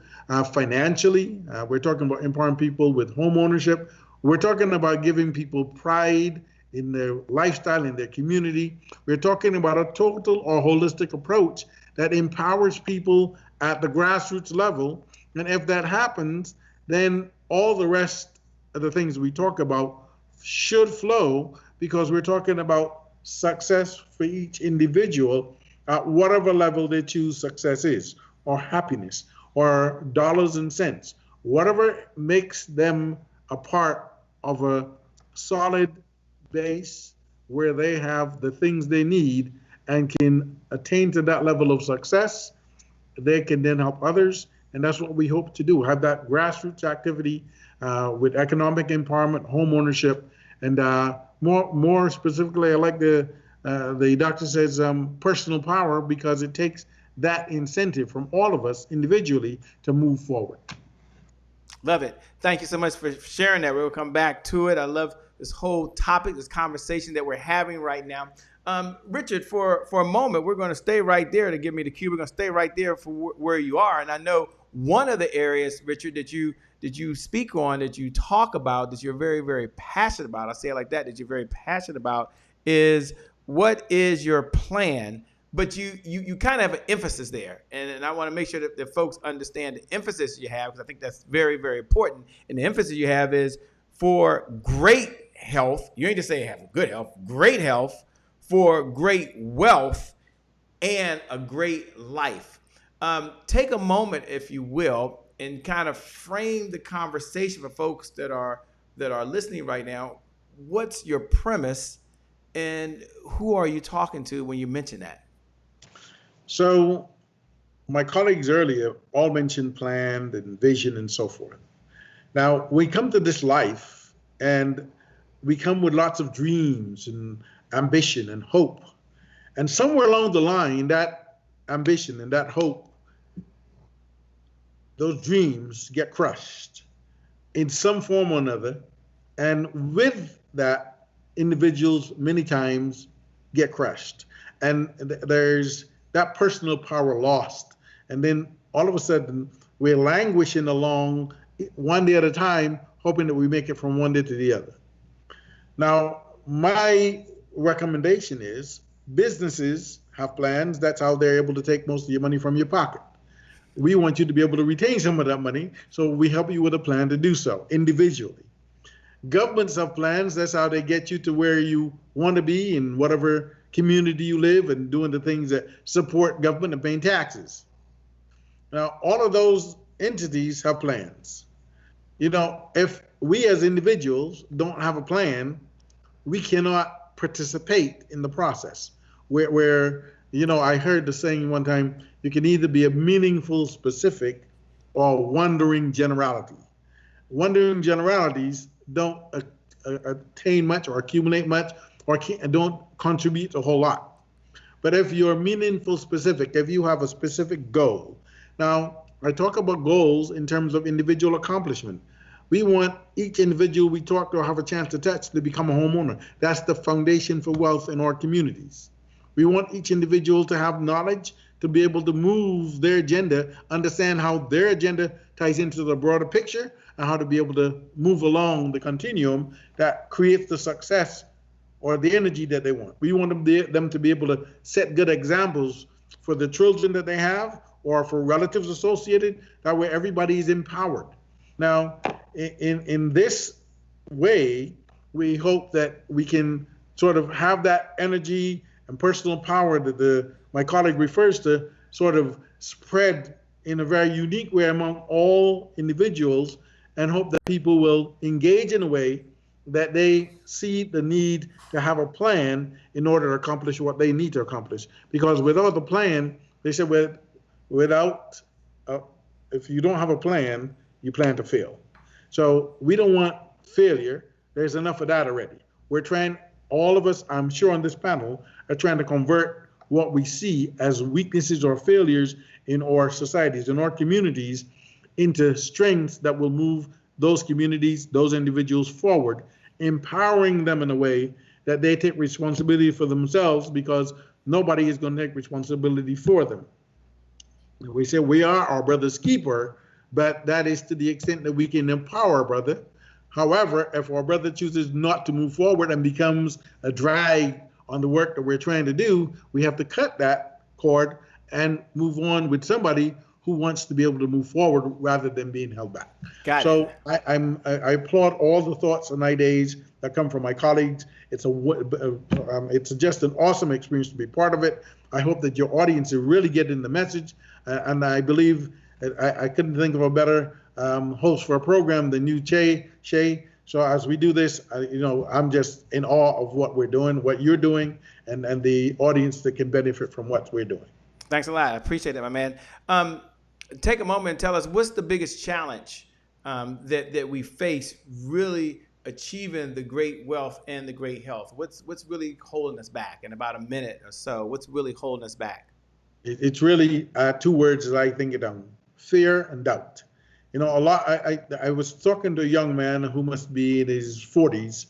financially. We're talking about empowering people with home ownership. We're talking about giving people pride in their lifestyle, in their community. We're talking about a total or holistic approach that empowers people at the grassroots level. And if that happens, then all the rest of the things we talk about should flow, because we're talking about success for each individual at whatever level they choose success is, or happiness, or dollars and cents, whatever makes them a part of a solid base where they have the things they need and can attain to that level of success. They can then help others, and that's what we hope to do, have that grassroots activity with economic empowerment, home ownership, and more specifically, I like the doctor says personal power, because it takes that incentive from all of us individually to move forward. Love it. Thank you so much for sharing that. We'll come back to it. I love this whole topic, this conversation that we're having right now. Richard, for a moment, we're going to stay right there to give me the cue. We're going to stay right there for where you are. And I know one of the areas, Richard, that you speak on, that you talk about, that you're very, very passionate about, I say it like that you're very passionate about, is what is your plan? But you kind of have an emphasis there. And I want to make sure that folks understand the emphasis you have, because I think that's very, very important. And the emphasis you have is for great health. You ain't just say have good health, great health, for great wealth and a great life. Take a moment, if you will, and kind of frame the conversation for folks that are listening right now. What's your premise, and who are you talking to when you mention that? So my colleagues earlier all mentioned plan and vision and so forth. Now, we come to this life and we come with lots of dreams and ambition and hope. And somewhere along the line, that ambition and that hope, those dreams get crushed in some form or another. And with that, individuals many times get crushed. And there's that personal power lost. And then all of a sudden, we're languishing along one day at a time, hoping that we make it from one day to the other. Now, my recommendation is businesses have plans. That's how they're able to take most of your money from your pocket. We want you to be able to retain some of that money, so we help you with a plan to do so individually. Governments have plans. That's how they get you to where you want to be in whatever community you live, and doing the things that support government and paying taxes. Now, all of those entities have plans. If we as individuals don't have a plan, we cannot participate in the process. Where I heard the saying one time, you can either be a meaningful specific or wandering generality. Wandering generalities don't attain much or accumulate much, or don't contribute a whole lot. But if you're meaningful specific, if you have a specific goal. Now, I talk about goals in terms of individual accomplishment. We want each individual we talk to or have a chance to touch to become a homeowner. That's the foundation for wealth in our communities. We want each individual to have knowledge, to be able to move their agenda, understand how their agenda ties into the broader picture, and how to be able to move along the continuum that creates the success or the energy that they want. We want them to be able to set good examples for the children that they have, or for relatives associated. That way everybody is empowered. Now, in this way, we hope that we can sort of have that energy and personal power that my colleague refers to, sort of spread in a very unique way among all individuals, and hope that people will engage in a way that they see the need to have a plan in order to accomplish what they need to accomplish. Because without the plan, they said, if you don't have a plan, you plan to fail. So we don't want failure. There's enough of that already. We're trying all of us, I'm sure, on this panel are trying to convert what we see as weaknesses or failures in our societies, in our communities, into strengths that will move those communities, those individuals forward, empowering them in a way that they take responsibility for themselves, because nobody is going to take responsibility for them. We say we are our brother's keeper, but that is to the extent that we can empower our brother. However, if our brother chooses not to move forward and becomes a drag on the work that we're trying to do, we have to cut that cord and move on with somebody who wants to be able to move forward rather than being held back. So I applaud all the thoughts and ideas that come from my colleagues. It's just an awesome experience to be part of it. I hope that your audience is really getting the message, and I believe I couldn't think of a better host for a program than you, Shay. So as we do this, I'm just in awe of what we're doing, what you're doing, and the audience that can benefit from what we're doing. Thanks a lot. I appreciate that, my man. Take a moment and tell us, what's the biggest challenge that we face really achieving the great wealth and the great health? What's really holding us back? In about a minute or so, what's really holding us back? It's really two words that I think it down: fear and doubt. I was talking to a young man who must be in his 40s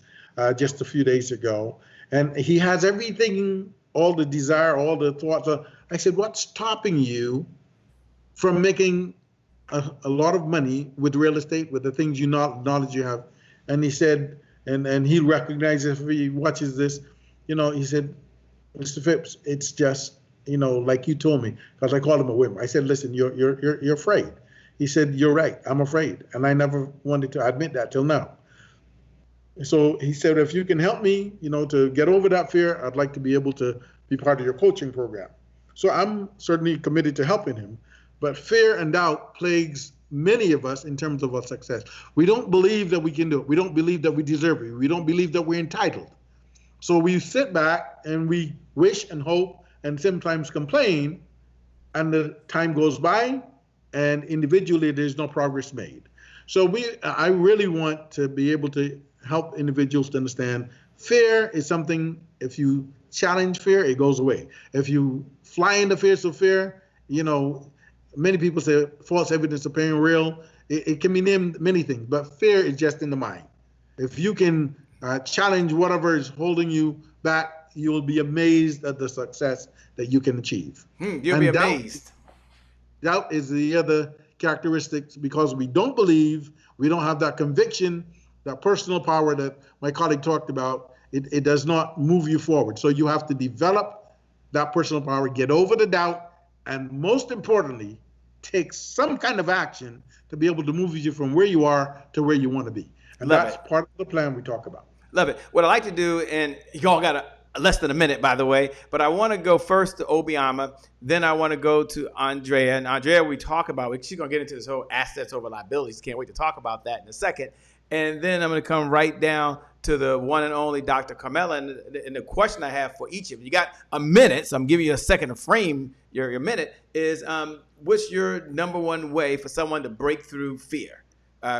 just a few days ago, and he has everything, all the desire, all the thoughts. I said, what's stopping you from making a lot of money with real estate, with the things knowledge you have? And he said, and he recognizes if he watches this, he said, Mr. Phipps, it's just, like you told me, because I called him a whim. I said, listen, you're afraid. He said, you're right, I'm afraid. And I never wanted to admit that till now. So he said, if you can help me, to get over that fear, I'd like to be able to be part of your coaching program. So I'm certainly committed to helping him. But fear and doubt plagues many of us in terms of our success. We don't believe that we can do it. We don't believe that we deserve it. We don't believe that we're entitled. So we sit back and we wish and hope and sometimes complain, and the time goes by and individually there's no progress made. So I really want to be able to help individuals to understand fear is something, if you challenge fear, it goes away. If you fly in the face of fear, many people say false evidence appearing real. It can be named many things, but fear is just in the mind. If you can challenge whatever is holding you back, you will be amazed at the success that you can achieve. You'll be amazed. Doubt is the other characteristics, because we don't believe, we don't have that conviction, that personal power that my colleague talked about. It does not move you forward. So you have to develop that personal power, get over the doubt, and most importantly, take some kind of action to be able to move you from where you are to where you want to be. And that's part of the plan we talk about. Love it. What I like to do, and y'all got less than a minute, by the way, but I want to go first to Obioma, then I want to go to Andrea. And Andrea, we talk about, she's going to get into this whole assets over liabilities. Can't wait to talk about that in a second. And then I'm going to come right down to the one and only Dr. Carmela. And the question I have for each of you, you got a minute, so I'm giving you a second to frame your minute, is what's your number one way for someone to break through fear?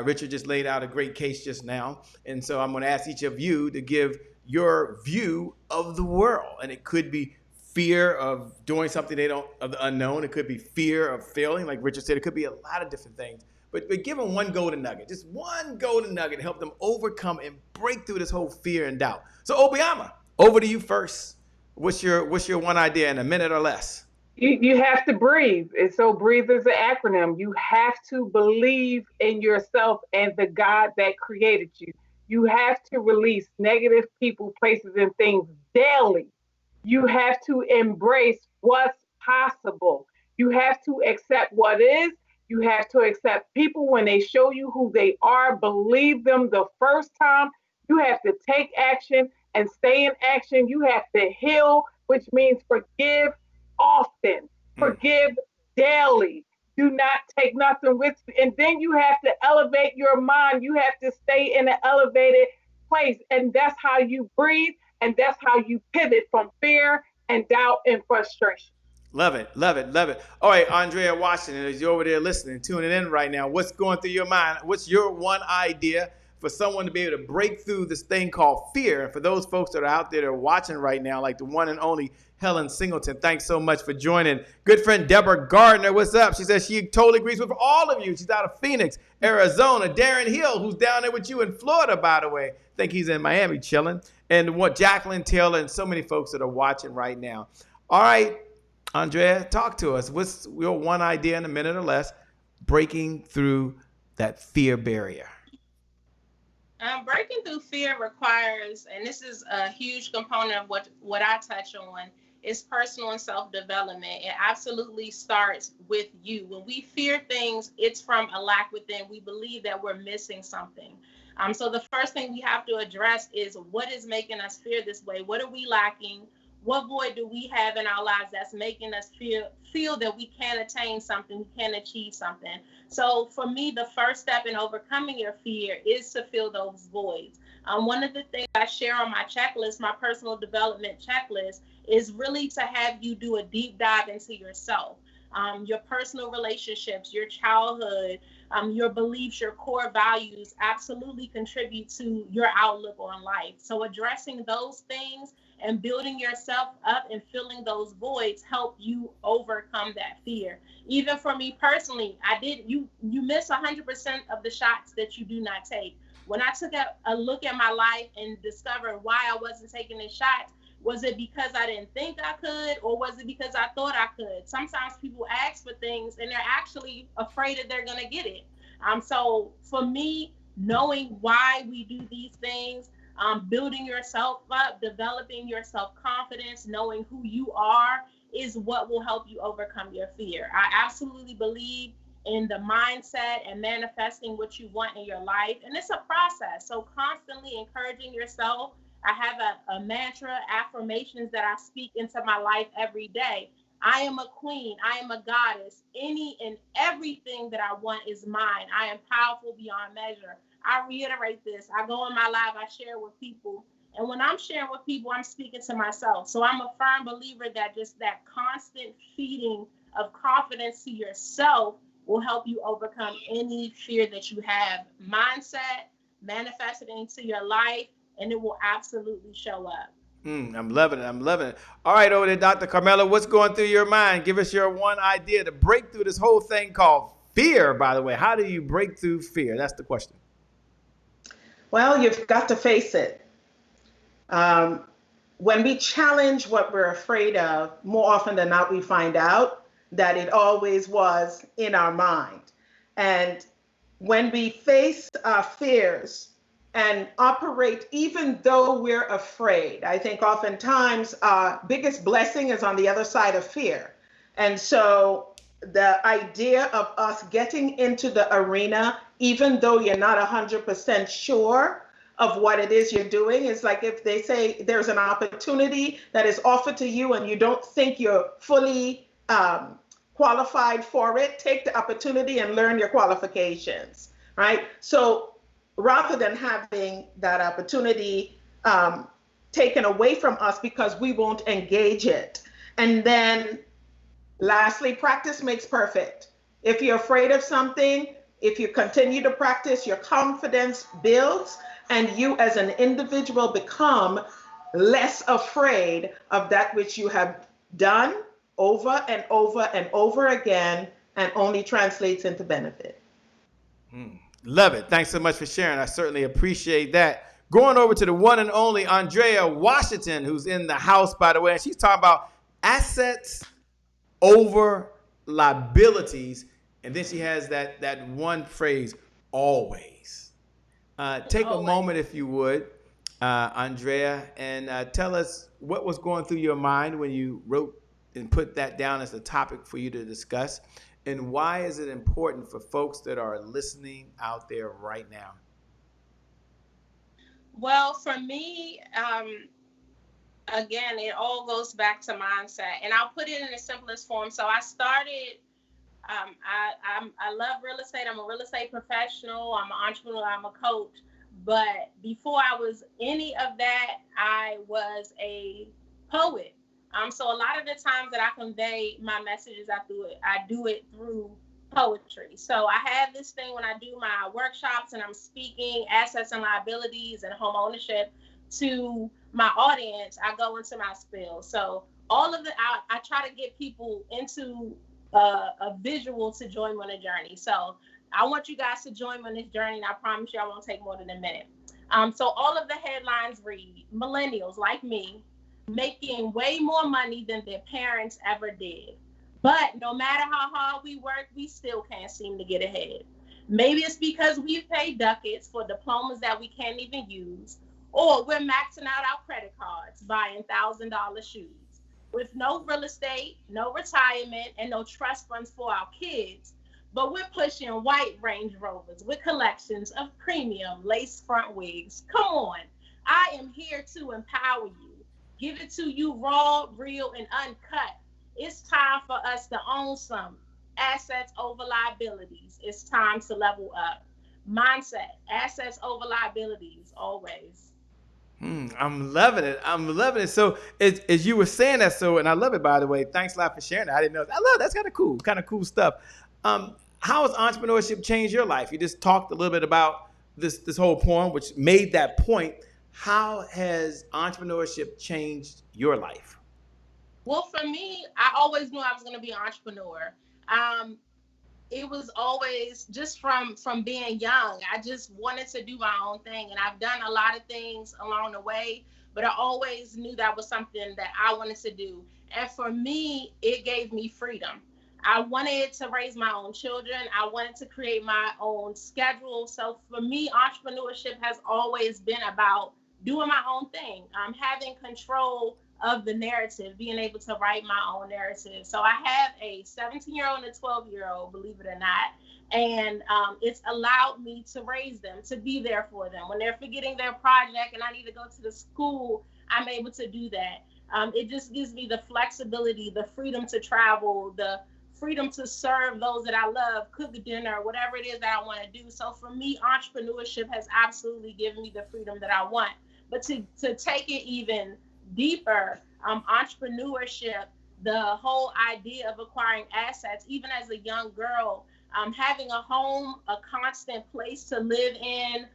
Richard just laid out a great case just now. And so I'm going to ask each of you to give your view of the world. And it could be fear of doing something of the unknown. It could be fear of failing, like Richard said. It could be a lot of different things. But give them one golden nugget, just one golden nugget to help them overcome and break through this whole fear and doubt. So Obioma, over to you first. What's your one idea in a minute or less? You have to breathe. And so breathe is an acronym. You have to believe in yourself and the God that created you. You have to release negative people, places, and things daily. You have to embrace what's possible. You have to accept what is. You have to accept people when they show you who they are. Believe them the first time. You have to take action and stay in action. You have to heal, which means forgive often, forgive daily. Do not take nothing with you. And then you have to elevate your mind. You have to stay in an elevated place. And that's how you breathe. And that's how you pivot from fear and doubt and frustration. Love it, love it, love it. All right, Andrea Washington, as you're over there listening, tuning in right now, what's going through your mind? What's your one idea for someone to be able to break through this thing called fear. And for those folks that are out there that are watching right now, like the one and only Helen Singleton, thanks so much for joining. Good friend Deborah Gardner, what's up? She says she totally agrees with all of you. She's out of Phoenix, Arizona. Darren Hill, who's down there with you in Florida, by the way. I think he's in Miami chilling. And what Jacqueline Taylor and so many folks that are watching right now. All right, Andrea, talk to us. What's your one idea in a minute or less, breaking through that fear barrier? Breaking through fear requires, and this is a huge component of what I touch on, is personal and self-development. It absolutely starts with you. When we fear things, it's from a lack within. We believe that we're missing something. So the first thing we have to address is what is making us fear this way? What are we lacking? What void do we have in our lives that's making us feel that we can't attain something, we can't achieve something? So for me, the first step in overcoming your fear is to fill those voids. One of the things I share on my checklist, my personal development checklist, is really to have you do a deep dive into yourself. Your personal relationships, your childhood, your beliefs, your core values absolutely contribute to your outlook on life. So addressing those things and building yourself up and filling those voids help you overcome that fear. Even for me personally, you miss 100% of the shots that you do not take. When I took a look at my life and discovered why I wasn't taking the shots, was it because I didn't think I could, or was it because I thought I could? Sometimes people ask for things and they're actually afraid that they're going to get it. So for me, knowing why we do these things, building yourself up, developing your self-confidence, knowing who you are is what will help you overcome your fear. I absolutely believe in the mindset and manifesting what you want in your life. And it's a process. So constantly encouraging yourself. I have a mantra, affirmations that I speak into my life every day. I am a queen. I am a goddess. Any and everything that I want is mine. I am powerful beyond measure. I reiterate this. I go in my live, I share with people. And when I'm sharing with people, I'm speaking to myself. So I'm a firm believer that just that constant feeding of confidence to yourself will help you overcome any fear that you have. Mindset, manifest it into your life, and it will absolutely show up. I'm loving it. I'm loving it. All right, over there, Dr. Carmela, what's going through your mind? Give us your one idea to break through this whole thing called fear, by the way. How do you break through fear? That's the question. Well, you've got to face it. When we challenge what we're afraid of, more often than not, we find out that it always was in our mind. And when we face our fears and operate, even though we're afraid, I think oftentimes our biggest blessing is on the other side of fear. And so the idea of us getting into the arena, even though you're not 100% sure of what it is you're doing, is like if they say there's an opportunity that is offered to you and you don't think you're fully qualified for it, take the opportunity and learn your qualifications, right? So rather than having that opportunity taken away from us because we won't engage it. And then lastly, practice makes perfect. If you're afraid of something, if you continue to practice, your confidence builds and you as an individual become less afraid of that which you have done over and over and over again, and only translates into benefit. Love it. Thanks so much for sharing. I certainly appreciate that. Going over to the one and only Andrea Washington, who's in the house, by the way, and she's talking about assets over liabilities. And then she has that one phrase, always. Take a moment, if you would, Andrea, and tell us what was going through your mind when you wrote and put that down as a topic for you to discuss. And why is it important for folks that are listening out there right now? Well, for me, again, it all goes back to mindset. And I'll put it in the simplest form. So I started, I love real estate. I'm a real estate professional. I'm an entrepreneur. I'm a coach. But before I was any of that, I was a poet. So a lot of the times that I convey my messages, I do it through poetry. So I have this thing when I do my workshops and I'm speaking assets and liabilities and home ownership to my audience. I go into my spiel. So all of I try to get people into a visual to join me on a journey. So I want you guys to join me on this journey, and I promise you I won't take more than a minute. So all of the headlines read: millennials like me making way more money than their parents ever did. But no matter how hard we work, we still can't seem to get ahead. Maybe it's because we've paid ducats for diplomas that we can't even use, or we're maxing out our credit cards, buying $1,000 shoes. With no real estate, no retirement, and no trust funds for our kids, but we're pushing white Range Rovers with collections of premium lace front wigs. Come on, I am here to empower you. Give it to you raw, real, and uncut. It's time for us to own some assets over liabilities. It's time to level up. Mindset, assets over liabilities, always. I'm loving it. I'm loving it. So as you were saying that, so, and I love it, by the way. Thanks a lot for sharing that. I didn't know. I love that's kind of cool stuff. How has entrepreneurship changed your life? You just talked a little bit about this whole poem, which made that point. How has entrepreneurship changed your life? Well, for me, I always knew I was going to be an entrepreneur. Um, it was always just from being young. I just wanted to do my own thing, and I've done a lot of things along the way, but I always knew that was something that I wanted to do. And for me, it gave me freedom. I wanted to raise my own children. I wanted to create my own schedule. So for me, entrepreneurship has always been about doing my own thing, having control of the narrative, being able to write my own narrative. So I have a 17-year-old and a 12-year-old, believe it or not. And it's allowed me to raise them, to be there for them. When they're forgetting their project and I need to go to the school, I'm able to do that. It just gives me the flexibility, the freedom to travel, the freedom to serve those that I love, cook dinner, whatever it is that I want to do. So for me, entrepreneurship has absolutely given me the freedom that I want. But to take it even deeper, entrepreneurship, the whole idea of acquiring assets, even as a young girl, having a home, a constant place to live in,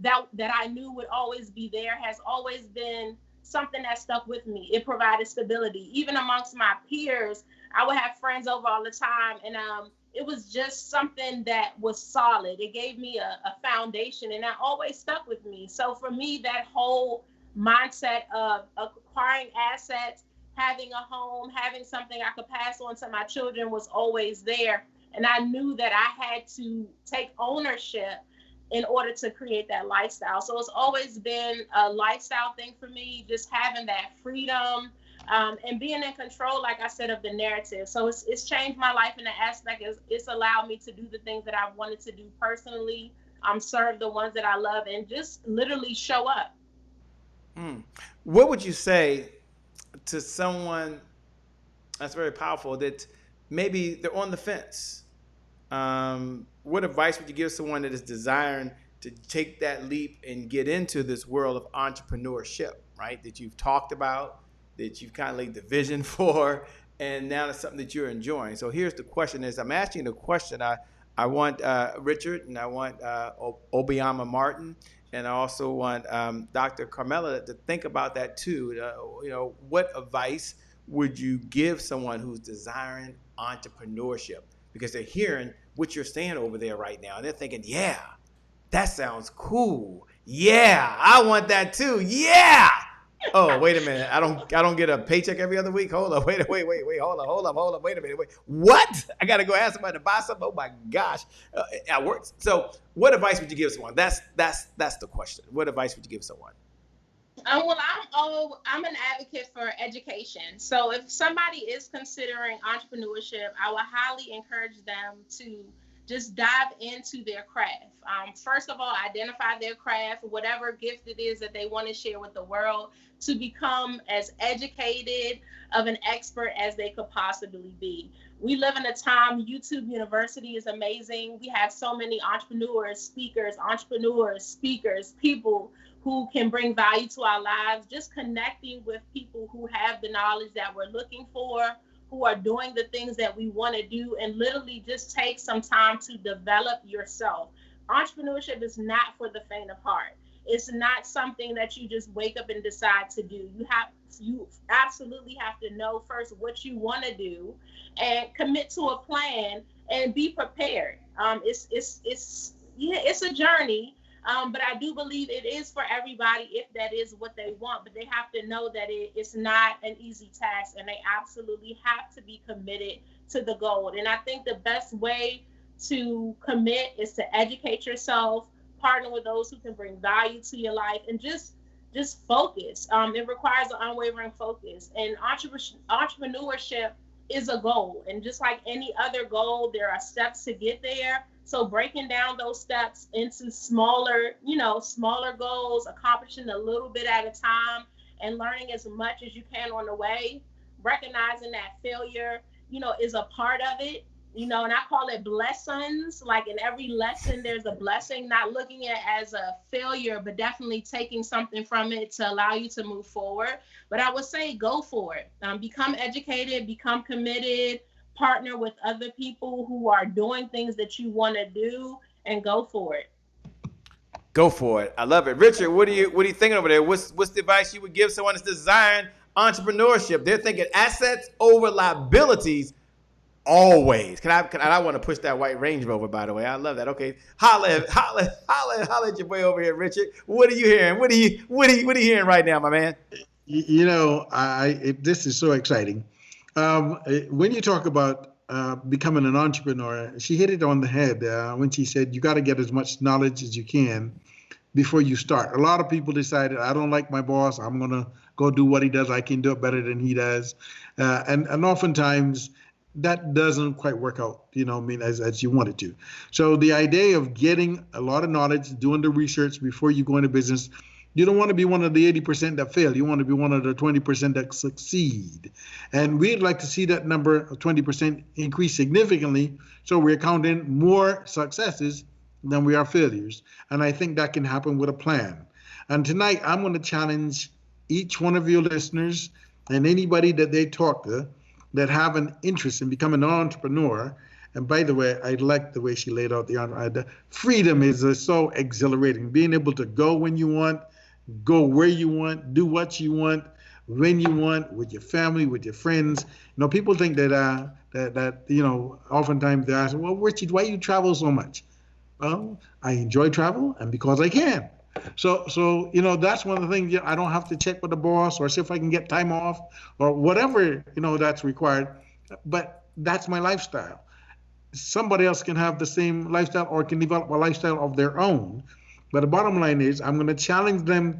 that I knew would always be there, has always been something that stuck with me. It provided stability. Even amongst my peers, I would have friends over all the time, and it was just something that was solid. It gave me a foundation, and that always stuck with me. So for me, that whole mindset of acquiring assets, having a home, having something I could pass on to my children was always there. And I knew that I had to take ownership in order to create that lifestyle. So it's always been a lifestyle thing for me, just having that freedom, and being in control, like I said, of the narrative. So it's changed my life in the aspect. It's allowed me to do the things that I wanted to do personally, serve the ones that I love, and just literally show up. What would you say to someone that's very powerful that maybe they're on the fence? What advice would you give someone that is desiring to take that leap and get into this world of entrepreneurship, right? That you've talked about, that you've kind of laid the vision for, and now it's something that you're enjoying. So here's the question: is I'm asking the question. I want Richard, and I want Obioma Martin, and I also want Dr. Carmela to think about that too. What advice would you give someone who's desiring entrepreneurship? Because they're hearing what you're saying over there right now, and they're thinking, "Yeah, that sounds cool. Yeah, I want that too. Yeah." Oh, wait a minute. I don't get a paycheck every other week. Hold on. Wait. Hold on. Wait a minute. Wait. What? I got to go ask somebody to buy something. Oh my gosh. I work. So what advice would you give someone? That's the question. What advice would you give someone? Well, I'm an advocate for education. So if somebody is considering entrepreneurship, I would highly encourage them to just dive into their craft. First of all, identify their craft, whatever gift it is that they want to share with the world, to become as educated of an expert as they could possibly be. We live in a time, YouTube University is amazing. We have so many entrepreneurs, speakers, people who can bring value to our lives, just connecting with people who have the knowledge that we're looking for, who are doing the things that we want to do, and literally just take some time to develop yourself. Entrepreneurship is not for the faint of heart. It's not something that you just wake up and decide to do. You absolutely have to know first what you want to do and commit to a plan and be prepared. It's a journey. But I do believe it is for everybody if that is what they want. But they have to know that it's not an easy task, and they absolutely have to be committed to the goal. And I think the best way to commit is to educate yourself, partner with those who can bring value to your life, and just focus. It requires an unwavering focus. And entrepreneurship is a goal. And just like any other goal, there are steps to get there. So breaking down those steps into smaller goals, accomplishing a little bit at a time, and learning as much as you can on the way, recognizing that failure, is a part of it, and I call it blessings. Like in every lesson, there's a blessing, not looking at it as a failure, but definitely taking something from it to allow you to move forward. But I would say go for it. Become educated, become committed, partner with other people who are doing things that you want to do, and go for it. Go for it. I love it. Richard, what are you thinking over there? What's the advice you would give someone that's desiring entrepreneurship? They're thinking assets over liabilities always. I want to push that white Range Rover, by the way. I love that. Okay. Holla at your boy over here, Richard. What are you hearing? What are you hearing right now, my man? This is so exciting. When you talk about becoming an entrepreneur, she hit it on the head when she said you got to get as much knowledge as you can before you start. A lot of people decided, I don't like my boss, I'm going to go do what he does. I can do it better than he does. And oftentimes that doesn't quite work out, as you want it to. So the idea of getting a lot of knowledge, doing the research before you go into business, you don't want to be one of the 80% that fail. You want to be one of the 20% that succeed. And we'd like to see that number of 20% increase significantly, so we're counting more successes than we are failures. And I think that can happen with a plan. And tonight, I'm going to challenge each one of your listeners and anybody that they talk to that have an interest in becoming an entrepreneur. And by the way, I like the way she laid out the freedom is so exhilarating. Being able to go when you want, go where you want, do what you want, when you want, with your family, with your friends. People think that oftentimes they ask, well, Richard, why you travel so much? Well, I enjoy travel, and because I can. So that's one of the things. I don't have to check with the boss or see if I can get time off or whatever that's required. But that's my lifestyle. Somebody else can have the same lifestyle or can develop a lifestyle of their own. But the bottom line is, I'm going to challenge them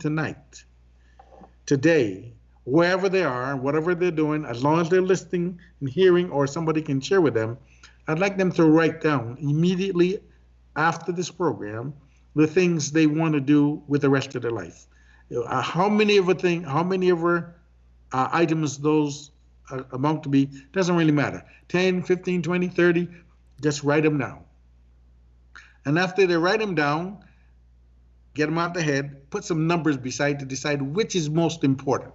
today, wherever they are, whatever they're doing, as long as they're listening and hearing, or somebody can share with them. I'd like them to write down immediately after this program the things they want to do with the rest of their life. How many items those amount to be, doesn't really matter. 10, 15, 20, 30, just write them down. And after they write them down, get them out the head, put some numbers beside to decide which is most important.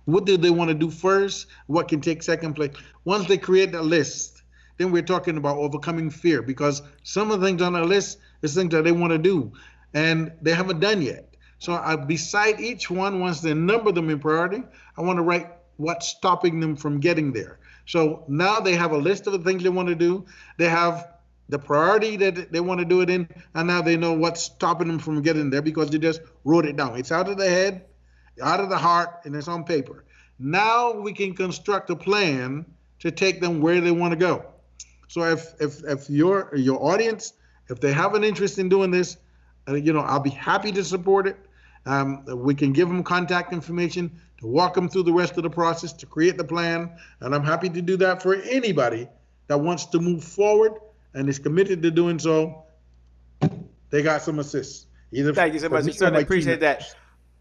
What do they want to do first? What can take second place? Once they create a list, then we're talking about overcoming fear, because some of the things on the list is things that they want to do and they haven't done yet. So beside each one, once they number them in priority, I want to write what's stopping them from getting there. So now they have a list of the things they want to do. They have the priority that they want to do it in, and now they know what's stopping them from getting there because they just wrote it down. It's out of the head, out of the heart, and it's on paper. Now we can construct a plan to take them where they want to go. So if your audience, if they have an interest in doing this, I'll be happy to support it. We can give them contact information to walk them through the rest of the process, to create the plan, and I'm happy to do that for anybody that wants to move forward and is committed to doing so. They got some assists. Thank you so much. I certainly appreciate that.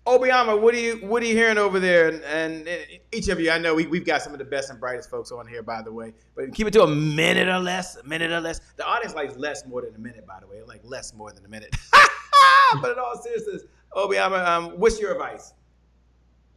Obioma, what are you hearing over there? And each of you, I know we've got some of the best and brightest folks on here, by the way. But keep it to a minute or less. The audience likes less more than a minute, by the way. Like less more than a minute. But in all seriousness, Obioma, what's your advice?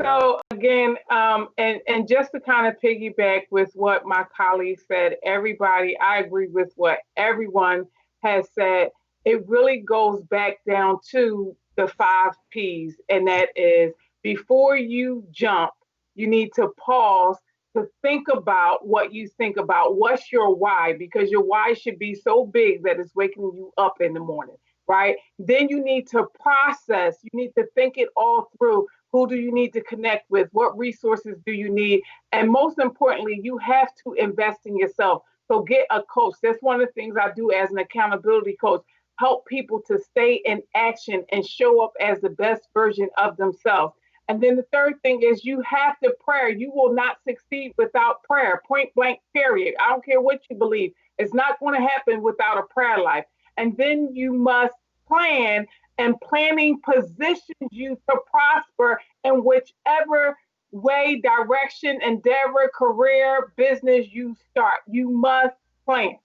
So again, and just to kind of piggyback with what my colleague said, everybody, I agree with what everyone has said. It really goes back down to the 5 P's, and that is before you jump, you need to pause to think about what you think about. What's your why? Because your why should be so big that it's waking you up in the morning, right? Then you need to process, you need to think it all through. Who do you need to connect with? What resources do you need? And most importantly, you have to invest in yourself. So get a coach. That's one of the things I do as an accountability coach. Help people to stay in action and show up as the best version of themselves. And then the third thing is you have to pray. You will not succeed without prayer, point blank, period. I don't care what you believe. It's not going to happen without a prayer life. And then you must plan, and planning positions you to prosper in whichever way, direction, endeavor, career, business you start. You must plan.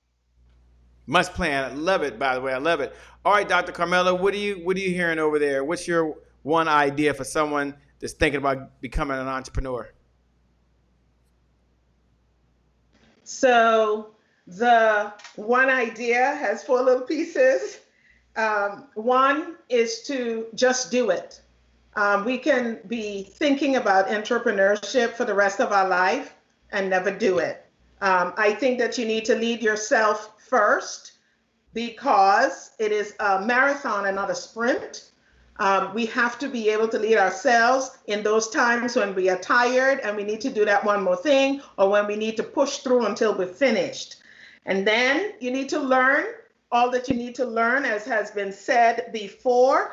Must plan. I love it, by the way. I love it. All right, Dr. Carmela, what are you hearing over there? What's your one idea for someone that's thinking about becoming an entrepreneur? So the one idea has 4 little pieces. One is to just do it. We can be thinking about entrepreneurship for the rest of our life and never do it. I think that you need to lead yourself first, because it is a marathon and not a sprint. We have to be able to lead ourselves in those times when we are tired and we need to do that one more thing, or when we need to push through until we're finished. And then you need to learn all that you need to learn, as has been said before.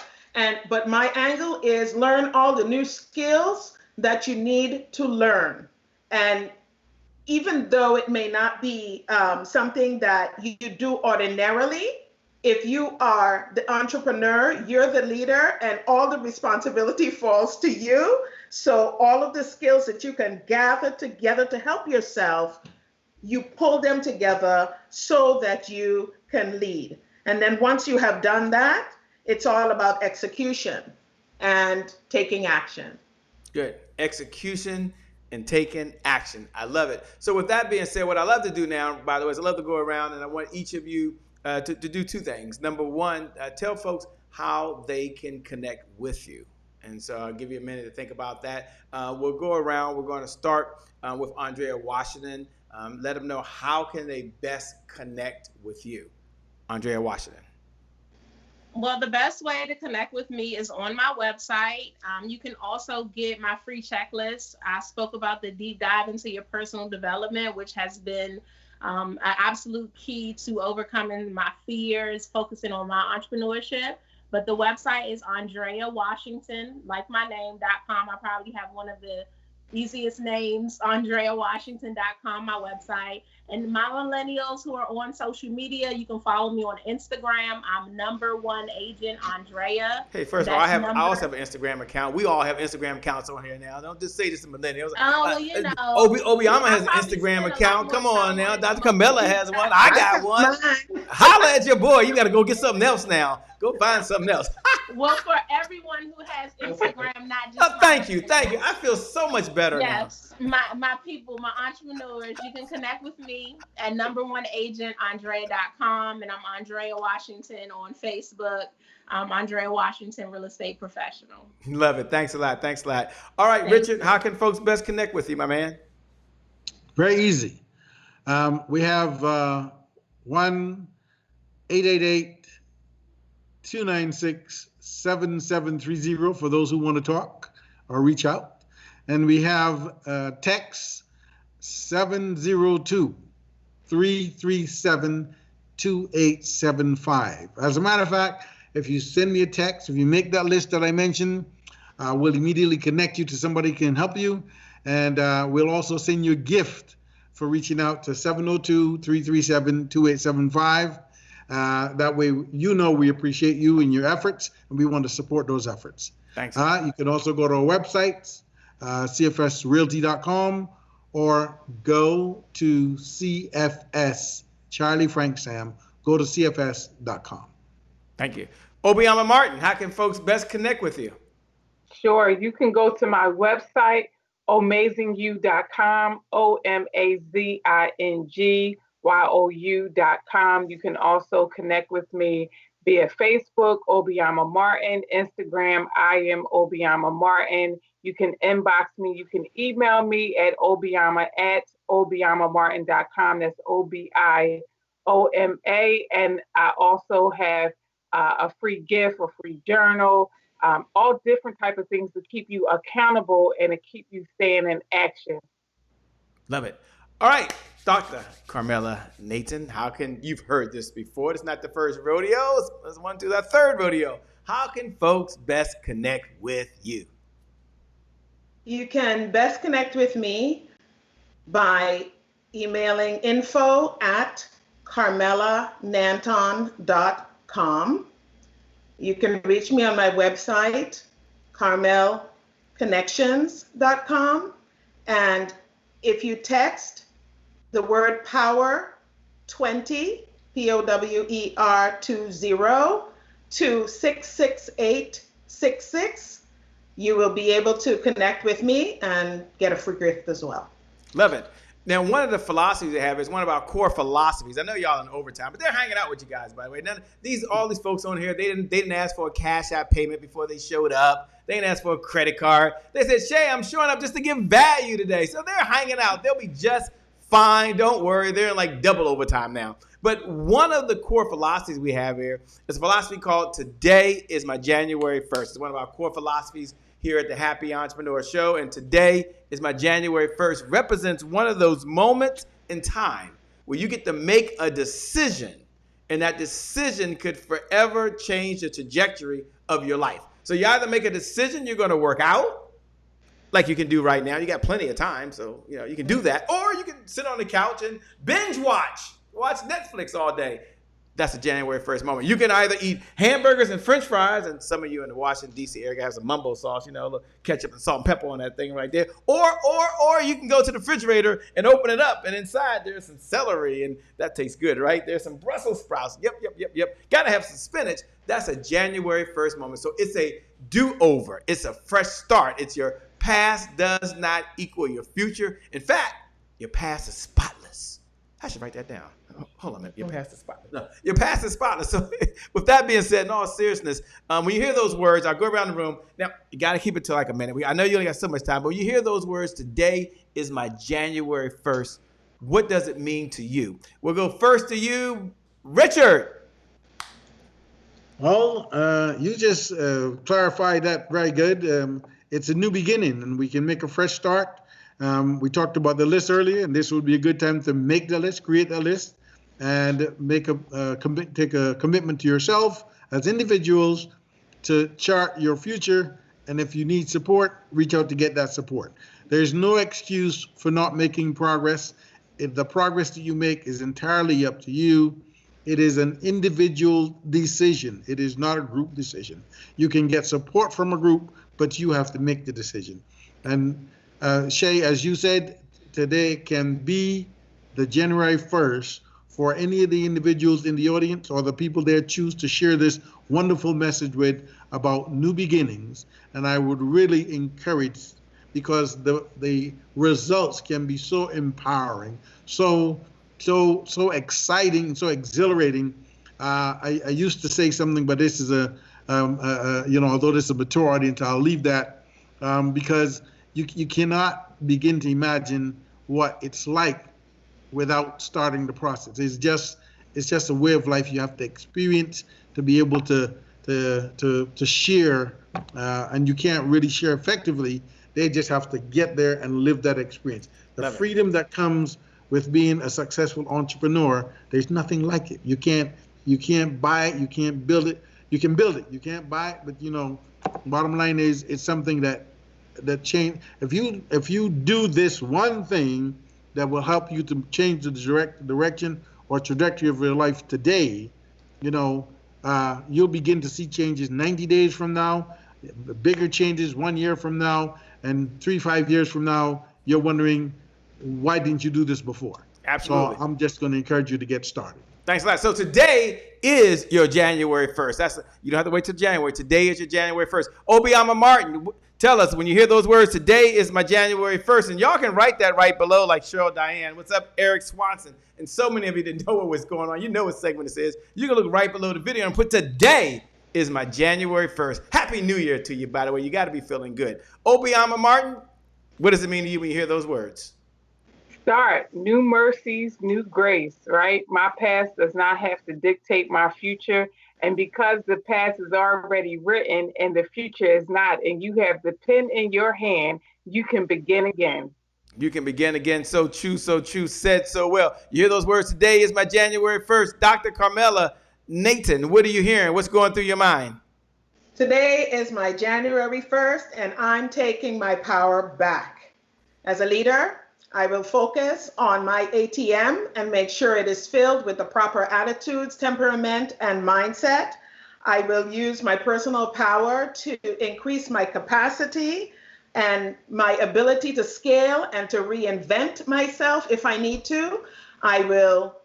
But my angle is learn all the new skills that you need to learn. And even though it may not be something that you do ordinarily, if you are the entrepreneur, you're the leader, and all the responsibility falls to you. So all of the skills that you can gather together to help yourself, you pull them together so that you can lead. And then once you have done that, it's all about execution and taking action. Good. Execution and taking action. I love it. So with that being said, what I love to do now, by the way, is I love to go around and I want each of you to do 2 things. Number one, tell folks how they can connect with you. And so I'll give you a minute to think about that. We'll go around. We're going to start with Andrea Washington. Let them know how can they best connect with you. Andrea Washington. Well, the best way to connect with me is on my website. You can also get my free checklist. I spoke about the deep dive into your personal development, which has been an absolute key to overcoming my fears, focusing on my entrepreneurship. But the website is Andrea Washington, like my name.com. I probably have one of the easiest names, AndreaWashington.com, my website. And my millennials who are on social media, you can follow me on Instagram. I'm #1 agent Andrea. Hey, first of all, I also have an Instagram account. We all have Instagram accounts on here now. Don't just say this to millennials. Oh, well, you know. Obioma has an Instagram account. Come on now. Dr. Carmela has one. I got one. Holla at your boy. You got to go get something else now. Go find something else. Well, for everyone who has Instagram, not just thank you. I feel so much better now. Yes, my people, my entrepreneurs, you can connect with me at #1 agent Andrea.com, and I'm Andrea Washington on Facebook. Andrea Washington, real estate professional. Love it. Thanks a lot. All right, Richard, how can folks best connect with you, my man? Very easy. We have 1-888-296-7730 for those who want to talk or reach out. And we have text 702-337-2875. As a matter of fact, if you send me a text, if you make that list that I mentioned, we'll immediately connect you to somebody who can help you. And we'll also send you a gift for reaching out to 702-337-2875. That way, we appreciate you and your efforts, and we want to support those efforts. Thanks. You can also go to our websites, cfsrealty.com, or go to CFS, Charlie Frank Sam, go to cfs.com. Thank you. Obioma Martin, how can folks best connect with you? Sure. You can go to my website, omazingyou.com, OMAZINGYOU.com. You can also connect with me via Facebook, Obioma Martin, Instagram, I am Obioma Martin. You can inbox me. You can email me at obiomamartin.com. That's OBIOMA. And I also have a free gift, a free journal, all different type of things to keep you accountable and to keep you staying in action. Love it. All right, Dr. Carmela Nanton, you've heard this before. It's not the first rodeo. It's one to the third rodeo. How can folks best connect with you? You can best connect with me by emailing info@carmelananton.com. You can reach me on my website, carmelconnections.com. And if you text the word power 20, POWER 20 to 66866, you will be able to connect with me and get a free gift as well. Love it. Now, one of the philosophies they have is one of our core philosophies. I know y'all in overtime, but they're hanging out with you guys, by the way. All these folks on here, they didn't ask for a Cash App payment before they showed up. They didn't ask for a credit card. They said, Shay, I'm showing up just to give value today. So they're hanging out. They'll be just fine. Don't worry. They're in like double overtime now. But one of the core philosophies we have here is a philosophy called Today is my January 1st. It's one of our core philosophies here at the Happy Entrepreneur Show. And today is my January 1st. Represents one of those moments in time where you get to make a decision, and that decision could forever change the trajectory of your life. So you either make a decision you're going to work out, like you can do right now. You got plenty of time, so you can do that. Or you can sit on the couch and binge watch Netflix all day. That's a January 1st moment. You can either eat hamburgers and French fries, and some of you in the Washington, D.C. area have some mumbo sauce, a little ketchup and salt and pepper on that thing right there. Or you can go to the refrigerator and open it up, and inside there's some celery, and that tastes good, right? There's some Brussels sprouts. Yep. Got to have some spinach. That's a January 1st moment. So it's a do-over. It's a fresh start. It's your past does not equal your future. In fact, your past is spotless. I should write that down. Hold on a minute. Your past is spotless. No, your past is spotless. So with that being said, in all seriousness, when you hear those words, I'll go around the room. Now, you got to keep it to like a minute. I know you only got so much time, but when you hear those words, today is my January 1st, what does it mean to you? We'll go first to you, Richard. Well, you just clarified that very good. It's a new beginning, and we can make a fresh start. We talked about the list earlier, and this would be a good time to make the list, create a list, and take a commitment to yourself as individuals to chart your future. And if you need support, reach out to get that support. There's no excuse for not making progress. If the progress that you make is entirely up to you, it is an individual decision. It is not a group decision. You can get support from a group, but you have to make the decision. And Shay, as you said, today can be the January 1st for any of the individuals in the audience or the people there choose to share this wonderful message with about new beginnings. And I would really encourage, because the results can be so empowering, so exciting, so exhilarating. I used to say something, but this is although this is a mature audience, I'll leave that because you cannot begin to imagine what it's like without starting the process. It's just a way of life you have to experience to be able to share, and you can't really share effectively. They just have to get there and live that experience. The freedom that comes with being a successful entrepreneur, there's nothing like it. You can't buy it, you can't build it. You can build it, you can't buy it, but bottom line is it's something that change. If you do this one thing that will help you to change the direction or trajectory of your life today, you'll begin to see changes 90 days from now, bigger changes 1 year from now, and 3-5 years from now, you're wondering, why didn't you do this before? Absolutely. So I'm just going to encourage you to get started. Thanks a lot. So today is your January 1st. You don't have to wait till January. Today is your January 1st. Obioma Martin, tell us when you hear those words, today is my January 1st. And y'all can write that right below like Cheryl Diane. What's up, Eric Swanson? And so many of you didn't know what was going on. You know what segment this is. You can look right below the video and put today is my January 1st. Happy New Year to you, by the way. You got to be feeling good. Obioma Martin, what does it mean to you when you hear those words? Start. New mercies, new grace, right? My past does not have to dictate my future. And because the past is already written and the future is not, and you have the pen in your hand, you can begin again. You can begin again. So true, said so well. You hear those words, today is my January 1st. Dr. Carmela, Nanton, what are you hearing? What's going through your mind? Today is my January 1st, and I'm taking my power back. As a leader, I will focus on my ATM and make sure it is filled with the proper attitudes, temperament, and mindset. I will use my personal power to increase my capacity and my ability to scale and to reinvent myself if I need to. I will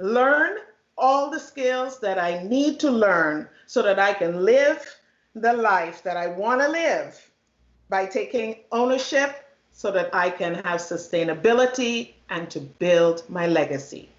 learn all the skills that I need to learn so that I can live the life that I want to live by taking ownership so that I can have sustainability and to build my legacy.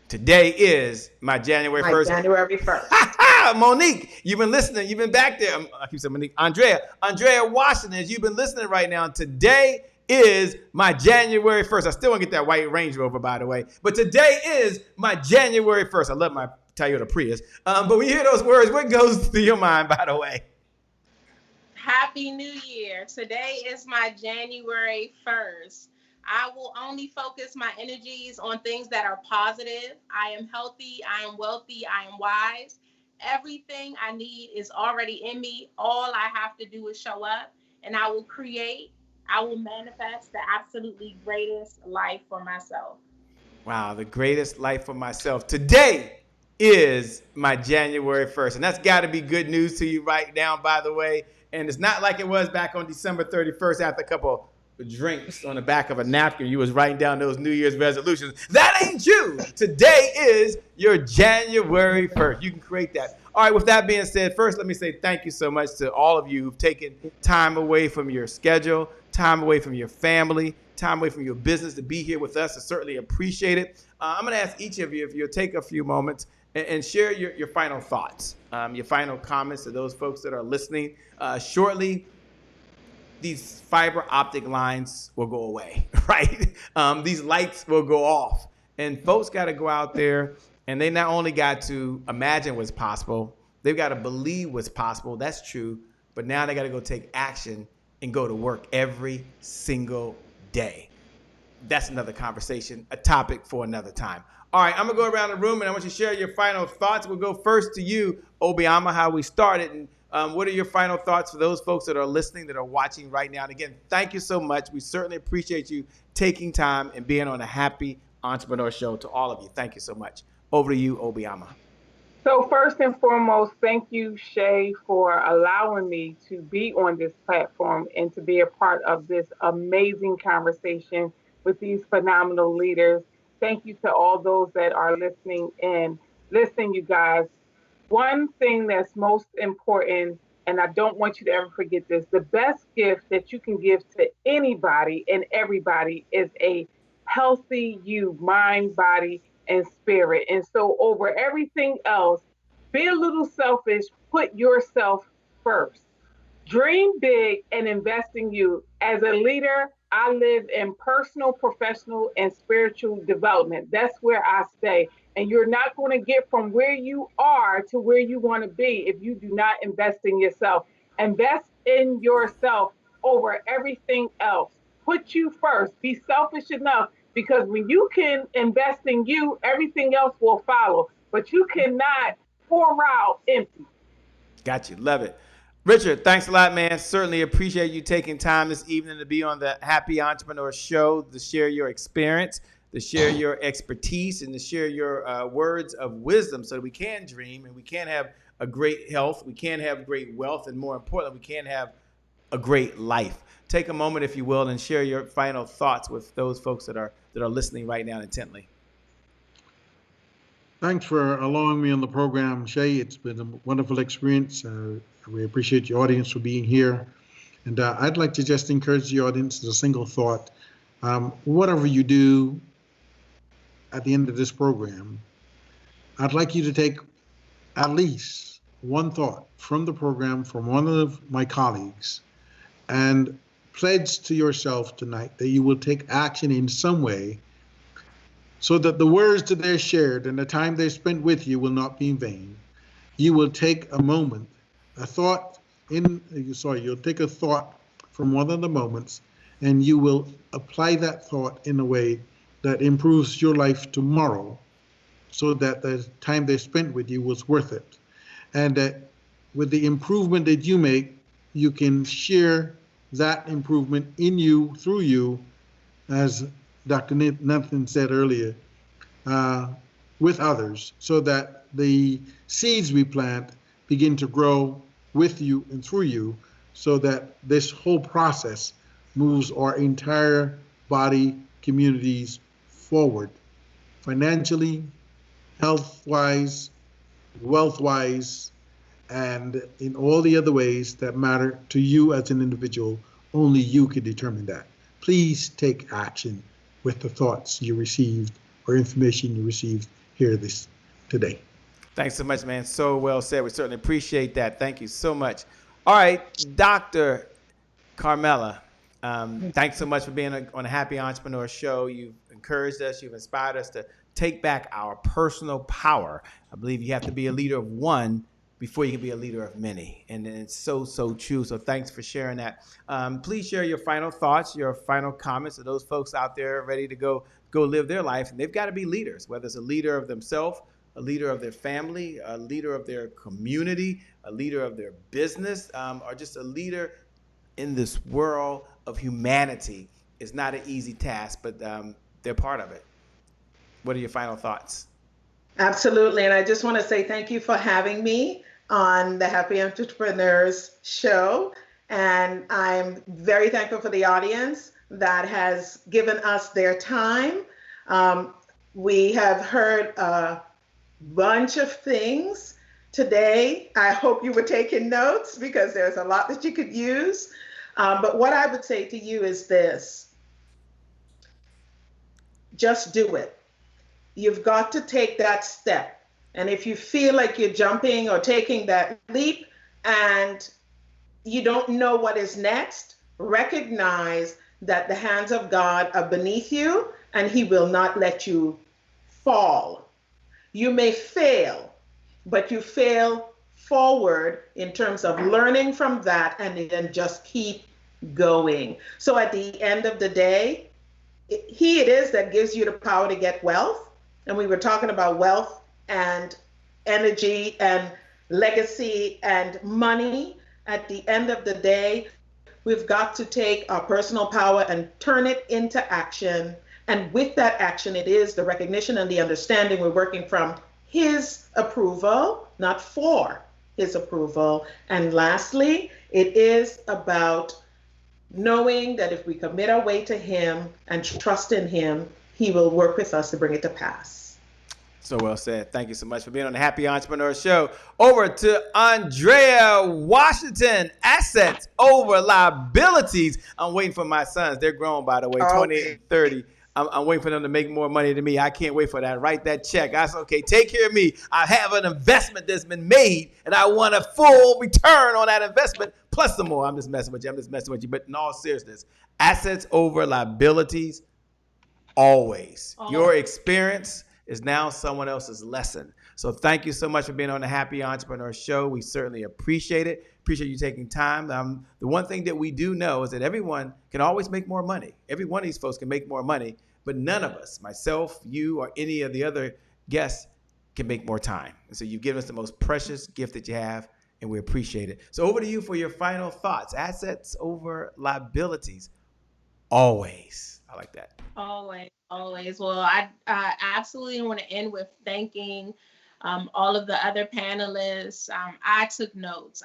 Today is my January 1st. January 1st. Monique, you've been listening. You've been back there. I keep saying Monique. Andrea Washington, you've been listening right now. Today is my January 1st. I still want to get that white Range Rover, by the way. But today is my January 1st. I love my Toyota Prius. But when you hear those words, what goes through your mind, by the way? Happy New Year. Today is my January 1st. I will only focus my energies on things that are positive. I am healthy. I am wealthy. I am wise. Everything I need is already in me. All I have to do is show up, and I will create. I will manifest the absolutely greatest life for myself. Wow, the greatest life for myself. Today is my January 1st. And that's got to be good news to you right now, by the way. And it's not like it was back on December 31st after a couple of drinks on the back of a napkin. You was writing down those New Year's resolutions. That ain't you. Today is your January 1st. You can create that. All right, with that being said, first, let me say thank you so much to all of you who've taken time away from your schedule, time away from your family, time away from your business to be here with us. I certainly appreciate it. I'm going to ask each of you if you'll take a few moments and share your final thoughts, your final comments to those folks that are listening. Shortly, these fiber optic lines will go away, right? These lights will go off. And folks got to go out there, and they not only got to imagine what's possible, they've got to believe what's possible. That's true. But now they got to go take action and go to work every single day. That's another conversation, a topic for another time. All right, I'm going to go around the room, and I want you to share your final thoughts. We'll go first to you, Obioma, how we started. And what are your final thoughts for those folks that are listening, that are watching right now? And again, thank you so much. We certainly appreciate you taking time and being on a Happy Entrepreneur Show. To all of you, thank you so much. Over to you, Obioma. So first and foremost, thank you, Shay, for allowing me to be on this platform and to be a part of this amazing conversation with these phenomenal leaders. Thank you to all those that are listening in. Listen, you guys, one thing that's most important, and I don't want you to ever forget this, the best gift that you can give to anybody and everybody is a healthy you, mind, body, and spirit. And so over everything else, be a little selfish, put yourself first. Dream big and invest in you. As a leader, I live in personal, professional, and spiritual development. That's where I stay. And you're not going to get from where you are to where you want to be if you do not invest in yourself. Invest in yourself over everything else. Put you first. Be selfish enough, because when you can invest in you, everything else will follow. But you cannot pour out empty. Got you. Love it. Richard, thanks a lot, man. Certainly appreciate you taking time this evening to be on the Happy Entrepreneur Show, to share your experience, to share your expertise, and to share your words of wisdom so that we can dream and we can have a great health, we can have great wealth, and more importantly, we can have a great life. Take a moment, if you will, and share your final thoughts with those folks that are listening right now intently. Thanks for allowing me on the program, Shay. It's been a wonderful experience. We appreciate your audience for being here. And I'd like to just encourage the audience with a single thought. Whatever you do at the end of this program, I'd like you to take at least one thought from the program from one of my colleagues and pledge to yourself tonight that you will take action in some way so that the words that they're shared and the time they spent with you will not be in vain. You will take a moment, you'll take a thought from one of the moments and you will apply that thought in a way that improves your life tomorrow so that the time they spent with you was worth it. And that with the improvement that you make, you can share that improvement in you, through you, as Dr. Nanton said earlier, with others, so that the seeds we plant begin to grow with you and through you, so that this whole process moves our entire body, communities forward, financially, health-wise, wealth-wise, and in all the other ways that matter to you as an individual. Only you can determine that. Please take action with the thoughts you received or information you received here today. Thanks so much, man. So well said. We certainly appreciate that. Thank you so much. All right, Dr. Carmela, thanks so much for being on a Happy Entrepreneur Show. You've encouraged us. You've inspired us to take back our personal power. I believe you have to be a leader of one before you can be a leader of many. And it's so, so true. So thanks for sharing that. Please share your final thoughts, your final comments to those folks out there ready to go live their life. And they've got to be leaders, whether it's a leader of themselves, a leader of their family, a leader of their community, a leader of their business, or just a leader in this world of humanity. It's not an easy task, but they're part of it. What are your final thoughts? Absolutely. And I just want to say thank you for having me on the Happy Entrepreneurs Show. And I'm very thankful for the audience that has given us their time. We have heard a bunch of things today. I hope you were taking notes because there's a lot that you could use. But what I would say to you is this: just do it. You've got to take that step. And if you feel like you're jumping or taking that leap and you don't know what is next, recognize that the hands of God are beneath you and He will not let you fall. You may fail, but you fail forward in terms of learning from that and then just keep going. So at the end of the day, He it is that gives you the power to get wealth. And we were talking about wealth and energy and legacy and money. At the end of the day, we've got to take our personal power and turn it into action. And with that action, it is the recognition and the understanding we're working from His approval, not for His approval. And lastly, it is about knowing that if we commit our way to Him and trust in Him, He will work with us to bring it to pass. So well said. Thank you so much for being on the Happy Entrepreneur Show. Over to Andrea Washington. Assets over liabilities. I'm waiting for my sons. They're grown, by the way, 28 and 30. I'm waiting for them to make more money than me. I can't wait for that. Write that check. I said, okay, take care of me. I have an investment that's been made, and I want a full return on that investment, plus some more. I'm just messing with you. But in all seriousness, assets over liabilities, always. Your experience is now someone else's lesson. So thank you so much for being on the Happy Entrepreneur Show. We certainly appreciate it. Appreciate you taking time. The one thing that we do know is that everyone can always make more money. Every one of these folks can make more money, but none of us, myself, you, or any of the other guests, can make more time. And so you've given us the most precious gift that you have, and we appreciate it. So over to you for your final thoughts. Assets over liabilities. Always. I like that. Always. Well, I absolutely want to end with thanking all of the other panelists. I took notes.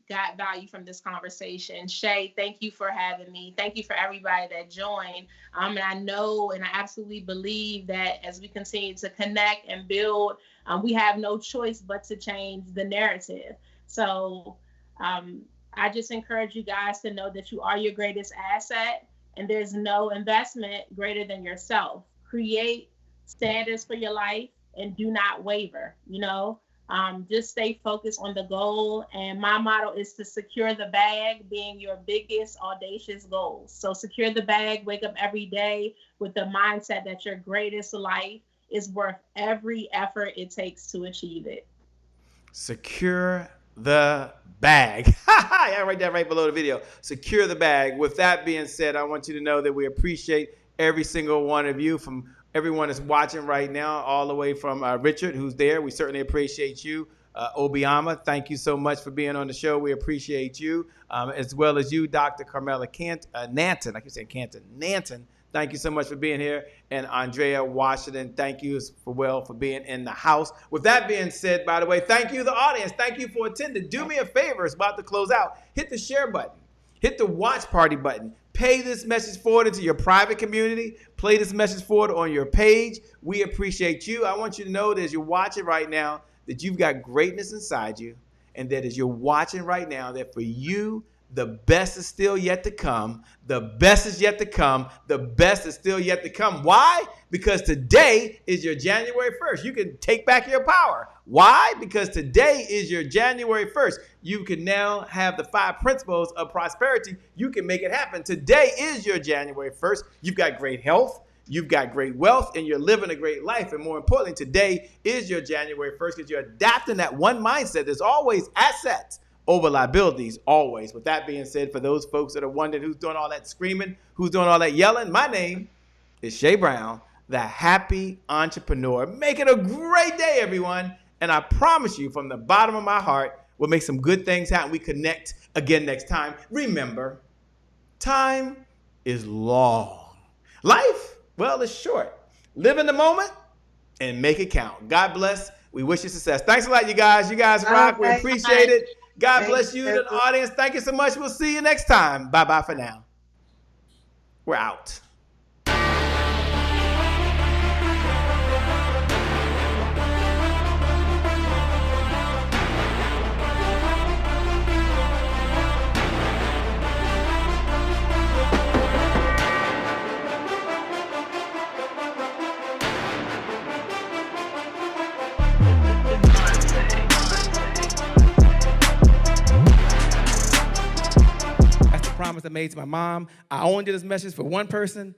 got value from this conversation. Shay, thank you for having me. Thank you for everybody that joined. And I know and I absolutely believe that as we continue to connect and build, we have no choice but to change the narrative. So I just encourage you guys to know that you are your greatest asset, and there's no investment greater than yourself. Create standards for your life and do not waver, just stay focused on the goal. And my motto is to secure the bag being your biggest audacious goals. So secure the bag, wake up every day with the mindset that your greatest life is worth every effort it takes to achieve it. Secure the bag. I write that right below the video. Secure the bag. With that being said, I want you to know that we appreciate every single one of you, from everyone that's watching right now, all the way from Richard, who's there. We certainly appreciate you. Obioma, thank you so much for being on the show. We appreciate you, as well as you, Dr.Carmela Nanton. I keep saying Canton. Nanton, thank you so much for being here. And Andrea Washington, thank you for being in the house. With that being said, by the way, thank you, the audience. Thank you for attending. Do me a favor. It's about to close out. Hit the share button. Hit the watch party button. Pay this message forward into your private community. Play this message forward on your page. We appreciate you. I want you to know that as you're watching right now, that you've got greatness inside you, and that as you're watching right now, that for you, the best is still yet to come. The best is yet to come. The best is still yet to come. Why? Because today is your January 1st. You can take back your power. Why? Because today is your January 1st. You can now have the 5 principles of prosperity. You can make it happen. Today is your January 1st. You've got great health. You've got great wealth, and you're living a great life. And more importantly, today is your January 1st because you're adapting that one mindset. There's always assets over liabilities, always. With that being said, for those folks that are wondering who's doing all that screaming, who's doing all that yelling, my name is Shay Brown, the happy entrepreneur. Make it a great day, everyone. And I promise you, from the bottom of my heart, we'll make some good things happen. We connect again next time. Remember, time is long. Life, well, it's short. Live in the moment and make it count. God bless. We wish you success. Thanks a lot, you guys. You guys rock. We appreciate it. God bless you, the audience. Thank you so much. We'll see you next time. Bye-bye for now. We're out. Promise I made to my mom. I only did this message for one person,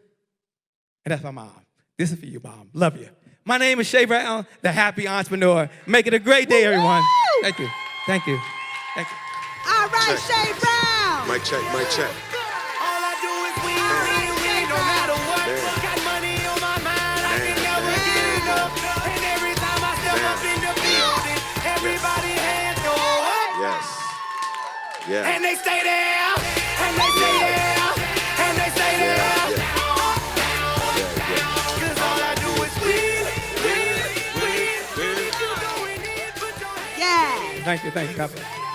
and that's my mom. This is for you, Mom. Love you. My name is Shay Brown, the happy entrepreneur. Make it a great day, everyone. Thank you. Thank you. Thank you. All right, Shay Brown. Mic check, mic check. All I do is win, no matter what. Got money on my mind, I can never get enough. And every time I step up in the building, everybody hands go up. Yes. Yeah. And they stay there, and they stay there, and they stay there. Cause all I do is win. Yeah. Thank you. God bless.